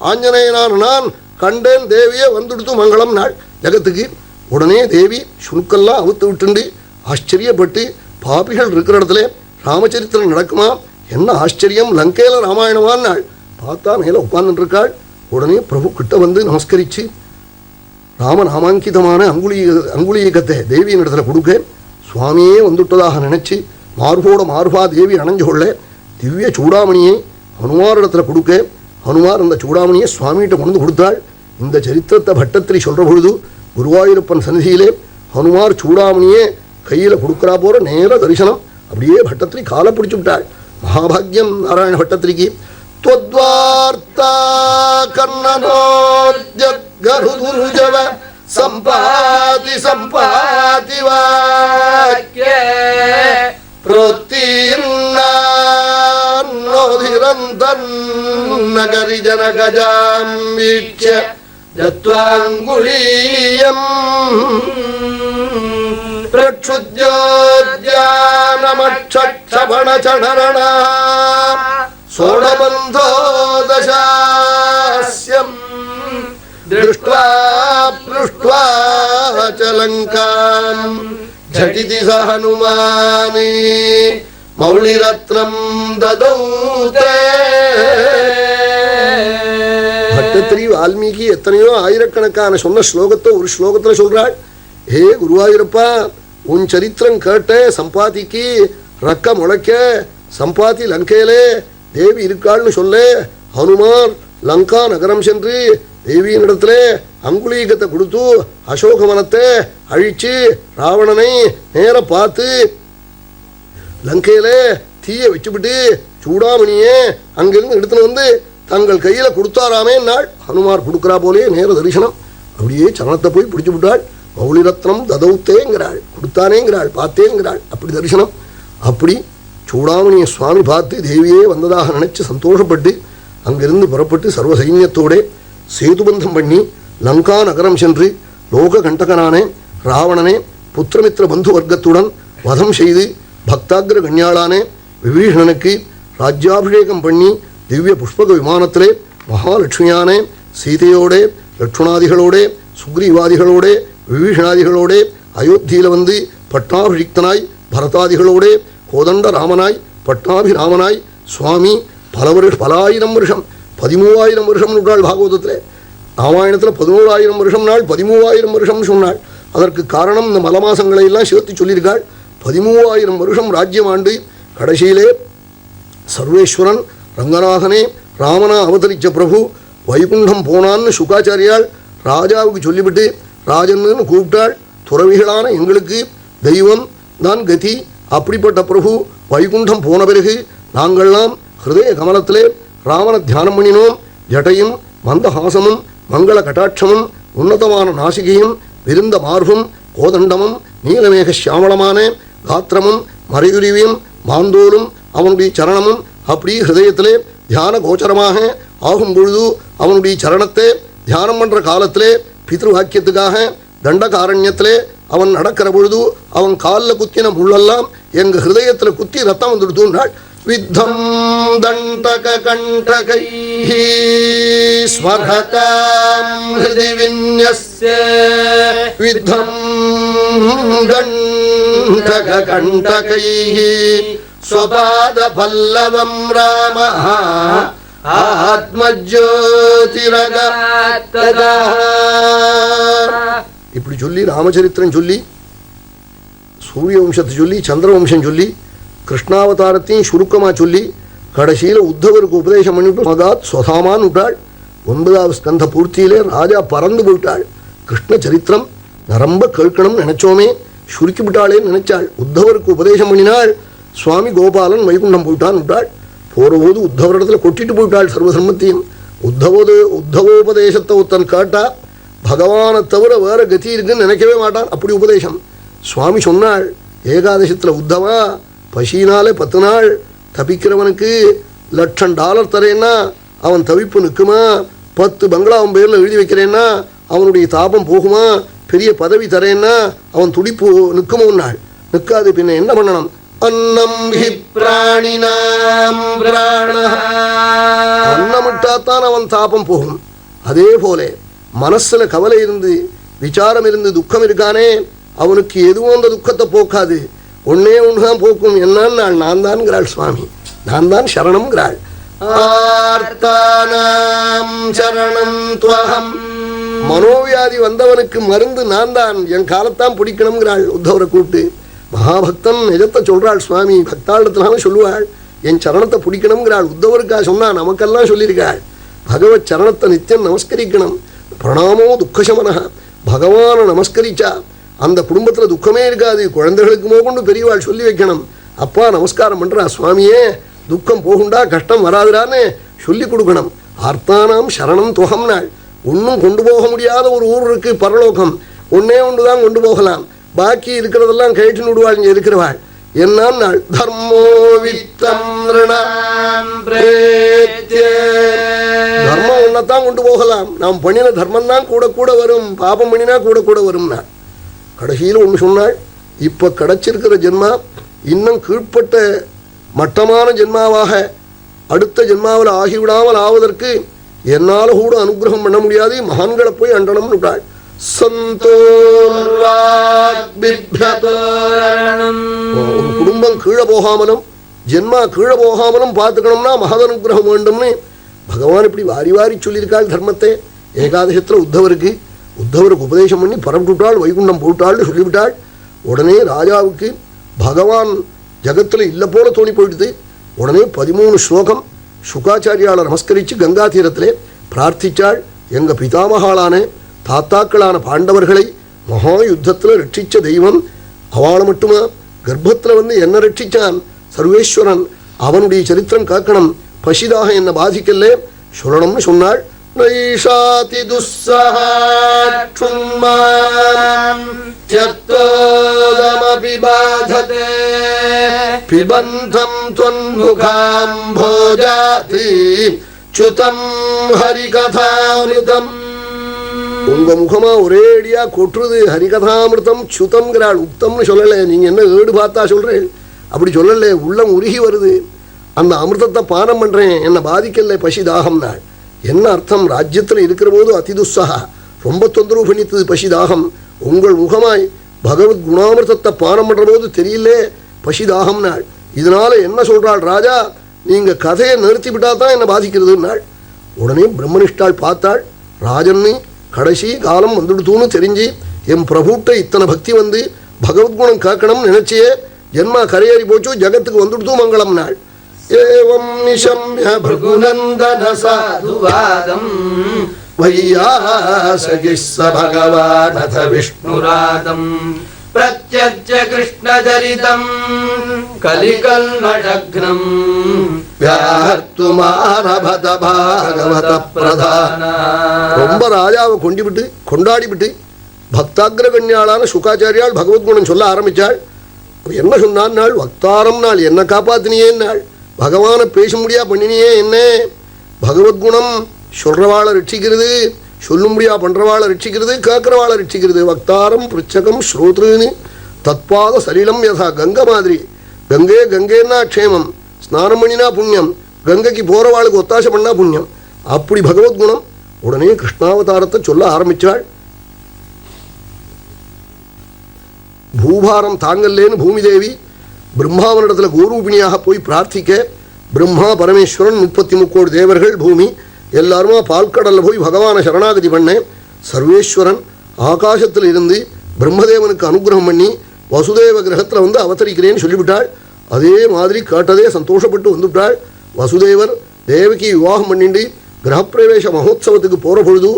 ஆஞ்சநேயனான நான் கண்டேன். தேவியை வந்துடுத்து மங்களம் நாள் ஜகத்துக்கு. உடனே தேவி சுணுக்கெல்லாம் அவுத்து விட்டுண்டு ஆச்சரியப்பட்டு, பாபிகள் இருக்கிற இடத்துல ராமச்சரித்திரம் நடக்குமா? என்ன ஆச்சரியம்! லங்கையில ராமாயணமான நாள் பார்த்தா மேலே உட்கார்ந்துட்டு இருக்காள். உடனே பிரபு கிட்ட வந்து நமஸ்கரிச்சு ராமநாமாங்கிதமான அங்குலீகத்தை தேவியின் இடத்துல கொடுக்க, சுவாமியே வந்துட்டதாக நினைச்சு மார்போட மார்பா தேவி அணைஞ்சு கொள்ள திவ்ய சூடாமணியை ஹனுமார் இடத்துல கொடுக்க, ஹனுமார் அந்த சூடாமணியை சுவாமிகிட்ட கொண்டு கொடுத்தாள். இந்த சரித்திரத்தை பட்டத்திரி சொல்ற பொழுது குருவாயூரப்பன் சன்னிதியிலே ஹனுமார் சூடாமணியே கையில் கொடுக்குறா போற நேர தரிசனம். அப்படியே பட்டத்திரி காலை பிடிச்சு விட்டாள். மகாபாகியம் நாராயண பட்டத்திரிக்கு. त्वद्वार्ता कर्णनोद्यद्गरुदुर्जव सम्पाति सम्पाति वाक्ये प्रोत्तीर्णान्नोधिरन्तन् नगरि जनगजां वीक्ष्य दत्त्वाङ्गुलीयम् प्रक्षुद्योद्यानमक्षक्षपणचणरणा सोडबन्धो दशास्यम् दृष्ट्वा पृष्ट्वा च लङ्काम् झटिति स हनुमाने मौलिरत्नम् ददौ ते. பட்டத்திரி வால்மீகி எத்தனையோ ஆயிரக்கணக்கான சொன்ன ஸ்லோகத்தை ஒரு ஸ்லோகத்துல சொல்றாள். ஹே குருவாயூரப்பா, உன் சரித்திரம் கேட்ட சம்பாதிக்கு ரக்க முளைக்க சம்பாத்தி லங்கையிலே தேவி இருக்காள்னு சொல்ல ஹனுமான் லங்கா நகரம் சென்று தேவியின் இடத்துல அங்குலீகத்தை கொடுத்து அசோகவனத்தை அழிச்சு ராவணனை நேர பார்த்து லங்கையில தீய வச்சுவிட்டு சூடாமணியே அங்கிருந்து எடுத்துன்னு வந்து தங்கள் கையில கொடுத்தாராமே நாள் ஹனுமார் கொடுக்குறா போலே நேர தரிசனம். அப்படியே சரணத்தை போய் பிடிச்சு விட்டாள். மௌலிரத்னம் ததௌத்தேங்கிறாள், கொடுத்தானேங்கிறாள், பார்த்தேங்கிறாள். அப்படி தரிசனம். அப்படி சூடாமணியை சுவாமி பார்த்து தேவியே வந்ததாக நினைச்சு சந்தோஷப்பட்டு அங்கிருந்து புறப்பட்டு சர்வ சைன்யத்தோட சேதுபந்தம் பண்ணி லங்கா நகரம் சென்று லோக கண்டகனானே ராவணனே புத்திரமித்திர பந்து வர்க்கத்துடன் வதம் செய்து பக்தாகிர கண்யாளானே விபீஷணனுக்கு ராஜ்யாபிஷேகம் பண்ணி திவ்ய புஷ்பக விமானத்திலே மகாலட்சுமியானே சீதையோட லட்சுணாதிகளோட சுக்ரீவாதிகளோட விபீஷணாதிகளோட அயோத்தியில் வந்து பட்டாபிஷிக்தனாய் பரதாதிகளோட கோதண்ட ராமனாய் பட்டாபிராமனாய் சுவாமி பல ஆயிரம் வருஷம் 13,000 வருஷம் நூற்றாள் பாகவதத்தில். ராமாயணத்தில் 11,000 வருஷம் நாள் 13,000 வருஷம் சொன்னாள். அதற்கு காரணம் இந்த மலமாசங்களை எல்லாம் சேர்த்து சொல்லியிருக்காள். 13,000 வருஷம் ராஜ்யம் ஆண்டு கடைசியிலே சர்வேஸ்வரன் ரங்கநாதனே ராமனா அவதரித்த பிரபு வைகுண்டம் போனான்னு சுகாச்சாரியால் ராஜாவுக்கு சொல்லிவிட்டு ராஜன்னு கூப்பிட்டாள். துறவிகளான எங்களுக்கு தெய்வம் தான் கதி. அப்படிப்பட்ட பிரபு வைகுண்டம் போன பிறகு நாங்கள்லாம் ஹிருதய கமலத்திலே ராமனை தியானம் பண்ணினோம். ஜட்டையும் மந்தஹாசமும் மங்கள கட்டாட்சமும் உன்னதமான நாசிகையும் விருந்த மார்பும் கோதண்டமும் நீலமேக சியாமளமான காத்திரமும் மறையுரிவியும் மாந்தோலும் அவனுடைய சரணமும் அப்படி ஹிருதயத்திலே தியான கோச்சரமாக ஆகும் பொழுது அவனுடைய சரணத்தை தியானம் பண்ற காலத்திலே பித்ருவாக்கியத்துக்காக தண்டகாரண்யத்திலே அவன் நடக்கிற பொழுது அவன் காலில் குத்தின முள்ளெல்லாம் எங்க ஹிருதயத்தில் குத்தி ரத்தம் வந்துடுத்துனாள். வித்தம் தண்டக கண்டகை ஸ்மரதாம் ஹிருதி விந்யஸ்ய வித்தம் தண்டக கண்டகை ஸ்வபாத பல்லவம் ராம ஆத்மஜோதிரகதா. இப்படி சொல்லி ராமச்சரித்திரம் சொல்லி சூரிய வம்சத்தை சொல்லி சந்திரவம்சம் சொல்லி கிருஷ்ணாவதாரத்தையும் சுருக்கமாக சொல்லி கடைசியில் உத்தவருக்கு உபதேசம் பண்ணிவிட்டு மகாத் சொதாமான்னு விட்டாள். 9வது ஸ்கந்த பூர்த்தியிலே ராஜா பறந்து போயிட்டாள். கிருஷ்ண சரித்திரம் நரம்ப கேட்கணும்னு நினைச்சோமே சுருக்கி விட்டாளேன்னு நினைச்சாள். உத்தவருக்கு உபதேசம் பண்ணினாள். சுவாமி கோபாலன் வைகுண்டம் போயிட்டான்னு விட்டாள். போகிறபோது உத்தவரிடத்துல கொட்டிட்டு போயிட்டாள் சர்வதர்மத்தையும். உத்தவோபதேசத்தை ஒருத்தன் கேட்டா பகவானை தவிர வேற கதி இருக்குன்னு நினைக்கவே மாட்டான். அப்படி உபதேசம் சுவாமி சொன்னாள். ஏகாதசத்தில் உத்தவா பசினாலே 10 நாள் தப்பிக்கிறவனுக்கு $1,00,000 தரேன்னா அவன் தவிப்பு நிற்குமா? 10 பங்களா அவன் பேரில் எழுதி வைக்கிறேன்னா அவனுடைய தாபம் போகுமா? பெரிய பதவி தரேன்னா அவன் துடிப்பு நிற்குமோன்னாள். நிற்காது. பின்ன என்ன பண்ணணும்? அன்னம் ஹி பிராணினாம் பிராணஹ. அன்னமிட்டாத்தான் அவன் தாபம் போகும். அதே போல மனசுல கவலை இருந்து விசாரம் இருந்து துக்கம் இருக்கானே அவனுக்கு எதுவும் அந்த துக்கத்தை போக்காது. ஒன்னே ஒன்றுதான் போக்கும். என்னன்னு நான் தான்ங்கிறாள் சுவாமி. நான் தான் சரணம்ங்கிறாள். மனோவியாதி வந்தவனுக்கு மருந்து நான் தான், என் காலத்தான் பிடிக்கணுங்கிறாள். உத்தவரை கூப்பிட்டு மகாபக்தன் நிஜத்தை சொல்றாள் சுவாமி. பக்தாளத்தினாலும் சொல்லுவாள் என் சரணத்தை பிடிக்கணுங்கிறாள். உத்தவருக்கா சொன்னா நமக்கெல்லாம் சொல்லியிருக்காள். பகவத் சரணத்தை நித்தியம் நமஸ்கரிக்கணும். பிரணாமோ துக்கசமனா. பகவானை நமஸ்கரிச்சா அந்த குடும்பத்தில் துக்கமே இருக்காது. குழந்தைகளுக்கு கொண்டு பெரியவாள் சொல்லி வைக்கணும். அப்பா நமஸ்காரம் பண்றா சுவாமியே, துக்கம் போகுண்டா கஷ்டம் வராதுடான்னு சொல்லி கொடுக்கணும். ஆர்த்தானாம் சரணம் துவகம் நாள். ஒன்றும் கொண்டு போக முடியாத ஒரு ஊர் இருக்கு பரலோகம். ஒன்னே ஒன்று தான் கொண்டு போகலாம். பாக்கி இருக்கிறதெல்லாம் கயிற்று விடுவாள் இங்கே இருக்கிறவாள். என்ன நாள்? தர்மோ வித்தம் தர்மம் ஒன்னதான் கொண்டு போகலாம். நாம் பண்ணின தர்மம் தான் கூட கூட வரும். பாபம் பண்ணினா கூட கூட வரும். நாள் கடைசியில் ஒன்று சொன்னாள். இப்போ கிடைச்சிருக்கிற ஜென்மா இன்னும் கீழ்ப்பட்ட மட்டமான ஜென்மாவாக அடுத்த ஜென்மாவில் ஆகிவிடாமல் ஆவதற்கு என்னால் கூட அனுகிரகம் பண்ண முடியாது. மகான்களை போய் அண்டனம்னு விட்டாள். ஒரு குடும்பம் கீழே போகாமலும் ஜென்மா கீழே போகாமலும் பார்த்துக்கணும்னா மகத அனுகிரகம் வேண்டும்னு பகவான் இப்படி வாரி வாரி சொல்லியிருக்காள் தர்மத்தை. ஏகாதசத்தில் உத்தவருக்கு உபதேசம் பண்ணி பரப்பிட்டாள். வைகுண்டம் போட்டாள்னு சொல்லிவிட்டாள். உடனே ராஜாவுக்கு பகவான் ஜகத்தில் இல்லை போல தோணி போயிடுது. உடனே 13 ஸ்லோகம் சுகாச்சாரியாளை நமஸ்கரித்து கங்கா தீரத்திலே பிரார்த்திச்சாள். எங்கள் பிதாமகாளான தாத்தாக்களான பாண்டவர்களை மகா யுத்தத்தில் ரட்சித்த தெய்வம் அவளை மட்டுமா கர்ப்பத்தில் வந்து என்ன ரட்சிச்சான் சர்வேஸ்வரன், அவனுடைய சரித்திரம் காக்கணும், பசிதாக என்ன பாதிக்கல சொல்லணும்னு சொன்னாள். நைஷாதி துஸ்ஸஹாட்சுன்மான் த்யக்தோதமபி பாததே பிபந்தம் த்வன்முகாம்போஜாதி சுதம் ஹரிகதாமிருதம். உங்க முகமா ஒரேடியா கொட்டுறது ஹரிகதாமிருதம் சுதம்ங்கிறாள். உத்தம்னு சொல்லலை, நீங்க என்ன ஏடு பார்த்தா சொல்றேன், அப்படி சொல்லலை, உள்ளம் உருகி வருது. அந்த அமிர்தத்தை பானம் பண்றேன், என்ன பாதிக்கல பசி தாகம் நாள். என்ன அர்த்தம், ராஜ்யத்தில் இருக்கிற போது அதிதுஸ்ஸஹா ரொம்ப தொந்தரவு பண்ணித்தது பசி தாகம். உங்கள் முகமாய் பகவத் குணாமிர்தத்தை பானம் பண்ற போது தெரியல பசி தாகம் நாள். இதனால என்ன சொல்றாள் ராஜா, நீங்க கதையை நிறுத்தி விட்டா தான் என்ன பாதிக்கிறதுனாள். உடனே பிரம்மனிஷ்டாள் பார்த்தாள், ராஜன்னு கடைசி காலம் வந்துடுத்துன்னு தெரிஞ்சு என் பிரபுட்ட இத்தனை பக்தி வந்து பகவத்குணம் காக்கணும்னு நினைச்சியே ஜென்மா கரையேறி போச்சு, ஜகத்துக்கு வந்துடுத்து மங்களம் நாள். ஏவம் நிஷம்ய பிரகுநந்தன சாதுவாதம் வையாசகிஸ்ஸ பகவானத விஷ்ணுராதம் பிரத்யட்ச கிருஷ்ணச்சரிதம் கலிகல்மஷக்னம் வியாஹர்த்துமாரபத பாகவத பிரதான. ரொம்ப ராஜாவை கொண்டாடி விட்டு பக்தாகிரகண்யாளான சுகாச்சாரியால் பகவத்குணம் சொல்ல ஆரம்பித்தாள். என்ன சொன்னான் நாள், வக்தாரம் நாள், என்ன காப்பாத்தினியே நாள், பகவானை பேச முடியா பண்ணினியே என்ன. பகவத்குணம் சொல்றவாளை ரட்சிக்கிறது, சொல்லும்படியா பண்றவாளை ரட்சிக்கிறது, கேட்கிறவாளை ரட்சிக்கிறது. வக்தாரம் பிருச்சகம் ஸ்ரோத்ருன்னு தத்பாத சலிலம் யதா. கங்கை மாதிரி, கங்கே கங்கேன்னா க்ஷேமம், ஸ்நானம் பண்ணினா புண்ணியம், கங்கைக்கு போறவாளுக்கு ஒத்தாசை பண்ணா புண்ணியம். அப்படி பகவத்குணம். உடனே கிருஷ்ணாவதாரத்தை சொல்ல ஆரம்பிச்சாள். பூபாரம் தாங்கல்லேன்னு பூமி தேவி பிரம்மாவனிடத்தில் கோரூபிணியாக போய் பிரார்த்திக்க, பிரம்மா பரமேஸ்வரன் 33 தேவர்கள் பூமி எல்லாருமா பால்கடலில் போய் பகவானை சரணாகதி பண்ண, சர்வேஸ்வரன் ஆகாசத்தில் இருந்து பிரம்மதேவனுக்கு அனுகிரகம் பண்ணி வசுதேவ கிரகத்தில் வந்து அவதரிக்கிறேன்னு சொல்லிவிட்டாள். அதே மாதிரி கேட்டதே சந்தோஷப்பட்டு வந்துவிட்டாள். வசுதேவர் தேவகி விவாகம் பண்ணிட்டு கிரகப்பிரவேச மகோத்சவத்துக்கு போகிற பொழுது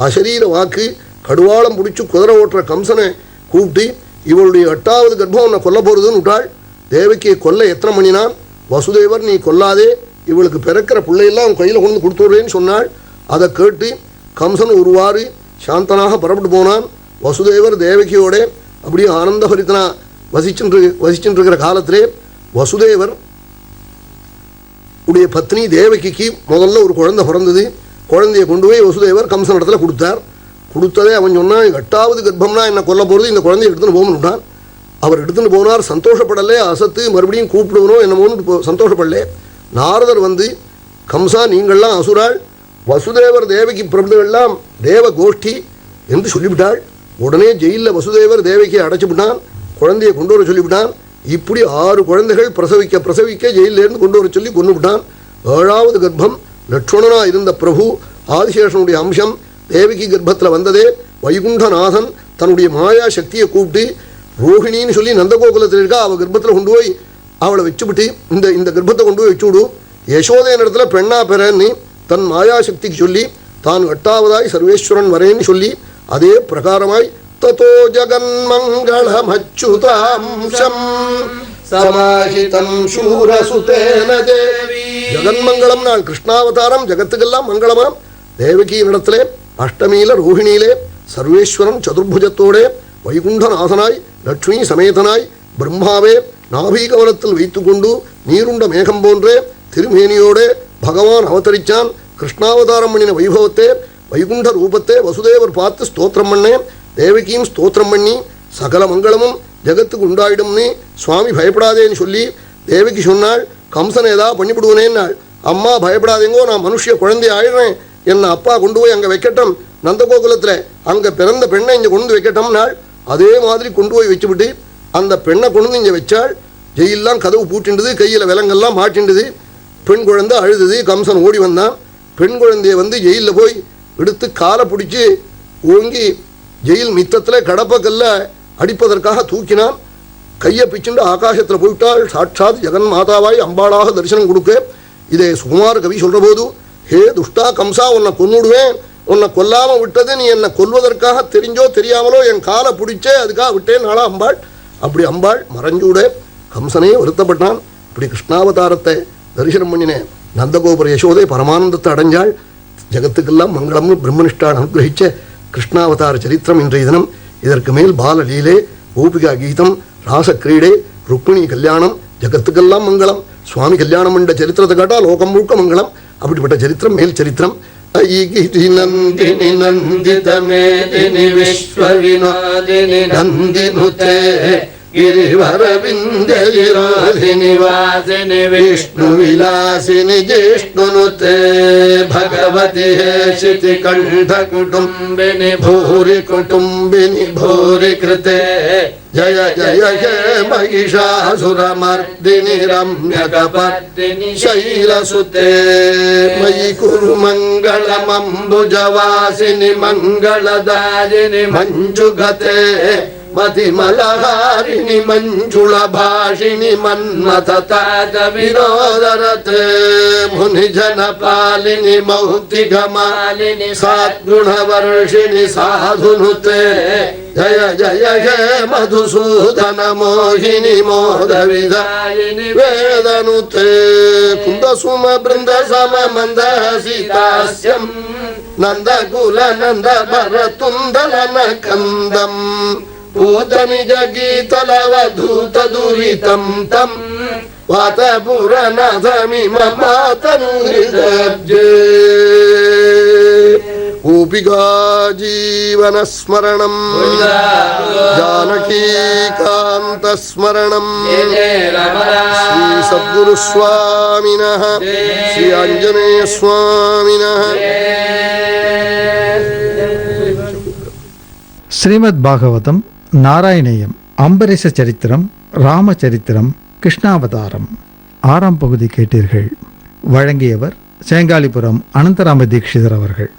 அசரீர வாக்கு கடுவாளம் பிடிச்சி குதிரை ஓட்டுற கம்சனை கூப்பிட்டு இவளுடைய 8வது கர்ப்பம் உன்னை கொல்ல போகிறதுன்னு விட்டாள். தேவகியை கொல்ல எத்தனை பண்ணினான் வசுதேவர், நீ கொல்லாதே, இவளுக்கு பிறக்கிற பிள்ளையெல்லாம் அவன் கையில் கொண்டு கொடுத்துட்றேன்னு சொன்னாள். அதை கேட்டு கம்சன் ஒருவாறு சாந்தனாக புறப்பட்டு போனான். வசுதேவர் தேவகியோட அப்படியே ஆனந்தபரித்தனா வசிச்சுட்டு இருக்கிற காலத்திலே வசுதேவர் உடைய பத்னி தேவகிக்கு முதல்ல ஒரு குழந்தை பிறந்தது. குழந்தையை கொண்டு போய் வசுதேவர் கம்சன் இடத்துல கொடுத்தார். கொடுத்ததே அவன் சொன்னான், 8வது கர்ப்பம்னா என்ன கொல்ல போகிறது, இந்த குழந்தைய எடுத்துன்னு போகணுட்டான். அவர் எடுத்துன்னு போனார். சந்தோஷப்படலே, அசத்து மறுபடியும் கூப்பிடுவனோ என்னமோன்னு சந்தோஷப்படலே. நாரதர் வந்து, கம்சா நீங்கள்லாம் அசுராள், வசுதேவர் தேவகி பிரபுகள்லாம் தேவ கோஷ்டி என்று சொல்லிவிட்டாள். உடனே ஜெயிலில் வசுதேவர் தேவகியை அடைச்சி விட்டான், குழந்தையை கொண்டு வர சொல்லிவிட்டான். இப்படி 6 குழந்தைகள் பிரசவிக்க ஜெயிலிலேருந்து கொண்டு வர சொல்லி கொண்டு விட்டான். 7வது கர்ப்பம் லட்சுமணனா இருந்த பிரபு ஆதிசேஷனுடைய அம்சம் தேவகி கர்ப்பத்தில் வந்ததே. வைகுண்டநாதன் தன்னுடைய மாயா சக்தியை கூப்பிட்டு ரோஹிணின்னு சொல்லி நந்தகோகுலத்தில் இருக்கா, அவள் கர்ப்பத்தில் கொண்டு போய் அவளை வச்சுவிட்டு இந்த கர்ப்பத்தை கொண்டு போய் வச்சு விடு, யசோதையின் இடத்துல பெண்ணா பெறன்னு தன் மாயாசக்திக்கு சொல்லி தான் 8வதாய் சர்வேஸ்வரன் வரேன்னு சொல்லி அதே பிரகாரமாய் ததோ ஜகன்மங்களமச்சுதாம்சம் சமாஹிதம் சூரசுதேன தேவி. ஜகன்மங்களம் நாள் கிருஷ்ணாவதாரம், ஜகத்துக்கெல்லாம் மங்களமாம். தேவகியினிடத்திலே அஷ்டமியில ரோஹிணியிலே சர்வேஸ்வரன் சதுர்புஜத்தோடே வைகுண்டநாதனாய் லட்சுமி சமேதனாய் பிரம்மாவே நாபீகவனத்தில் வைத்து கொண்டு நீருண்ட மேகம் போன்றே திருமேனியோடே பகவான் அவதரிச்சான். கிருஷ்ணாவதாரம் பண்ணின வைபவத்தே வைகுண்ட ரூபத்தை வசுதேவர் பார்த்து ஸ்தோத்திரம் பண்ணேன். தேவகியும் ஸ்தோத்திரம் பண்ணி சகல மங்களமும் ஜகத்துக்கு உண்டாயிடும்னு சுவாமி பயப்படாதேன்னு சொல்லி தேவகி சொன்னாள். கம்சனை ஏதாவது பண்ணிவிடுவனேன்னாள். அம்மா பயப்படாதேங்கோ, நான் மனுஷிய குழந்தை ஆயிடுறேன், என்னை அப்பா கொண்டு போய் அங்கே வைக்கட்டும், நந்தகோகுலத்தில் அங்கே பிறந்த பெண்ணை இங்கே கொண்டு வைக்கட்டும்னாள். அதே மாதிரி கொண்டு போய் வச்சுவிட்டு அந்த பெண்ணை கொண்டு இங்கே வச்சாள். ஜெயிலெலாம் கதவு பூட்டின்றது, கையில் விலங்கெல்லாம் மாட்டின்றது. பெண் குழந்தை அழுதுது. கம்சன் ஓடி வந்தான். பெண் குழந்தைய வந்து ஜெயிலில் போய் எடுத்து காலை பிடிச்சி ஓங்கி ஜெயில் மித்தத்தில் கடப்பக்கல்ல அடிப்பதற்காக தூக்கினான். கையை பிச்சுண்டு ஆகாசத்தில் போயிட்டாள். சாட்சாத் ஜெகன் மாதாவாய் அம்பாளாக தரிசனம் கொடுக்க. இதை சுகுமார கவி சொல்ற போது, ஹே துஷ்டா கம்சா, உன்னை கொன்னுடுவேன், உன்னை கொல்லாமல் விட்டது நீ என்னை கொல்வதற்காக தெரிஞ்சோ தெரியாமலோ என் காலை பிடிச்சே அதுக்காக விட்டேன் நாளா அம்பாள். அப்படி அம்பாள் மறைஞ்சூட கம்சனே வருத்தப்பட்டான். இப்படி கிருஷ்ணாவதாரத்தை தரிசனம் பண்ணினேன் நந்தகோபுர யசோதை பரமானந்தத்தை அடைஞ்சாள். ஜகத்துக்கெல்லாம் மங்களம்னு பிரம்மனிஷ்டான் அனுகிரகிச்ச கிருஷ்ணாவதார சரித்திரம் இன்றைய தினம். இதற்கு மேல் பாலலீலே, கோபிகா கீதம், ராசக்கிரீடை, ருக்மிணி கல்யாணம், ஜகத்துக்கெல்லாம் மங்களம். சுவாமி கல்யாணம் என்ற சரித்திரத்தை கேட்டால் லோகம் முழுக்க மங்களம். அப்படிப்பட்ட சரித்திரம் மேல் சரித்திரம். நந்தினி நந்திதமேதினி விஸ்வவினோதினி நந்தினுதே गिरिवरविन्द्यगिरोधिनि वासिनि विष्णुविलासिनि जिष्णुनुते भगवति हेशिति कण्ठकुटुम्बिनि भूरि कुटुम्बिनि भूरि कृते जय जय हे महिषासुरमर्दिनि रम्यकपर्दिनि शैलसुते मयि कुरु मङ्गलमम्बुजवासिनि मङ्गलदायिनि मञ्जुगते मतिमलहारिणि मञ्जुलभाषिणि मन्मथताज विरोदरते मुनिजनपालिनि मौक्तिकमालिनि साद्गुणवर्षिणि साधुनुते जय जय हे मधुसूदन मोहिनि मोदविदायिनि वेदनुते कुन्दसुम बृन्दसम मन्दहसितास्यं नन्दकुल नन्दभरतुन्दलन कन्दम् पूतनिज गीतलवधूत दुरितं तं वातपुरनाथमिममातनुहृदब्जे गोपिका जीवनस्मरणं जानकीकान्तस्मरणं श्री सद्गुरुस्वामिनः श्री आञ्जनेयस्वामिनः ஸ்ரீமத் பாகவதம் நாராயணேயம் அம்பரீஷ சரித்திரம், ராமச்சரித்திரம், கிருஷ்ணாவதாரம் 6ஆம் பகுதி கேட்டீர்கள். வழங்கியவர் சேங்காலிபுரம் அனந்தராம தீட்சிதர் அவர்கள்.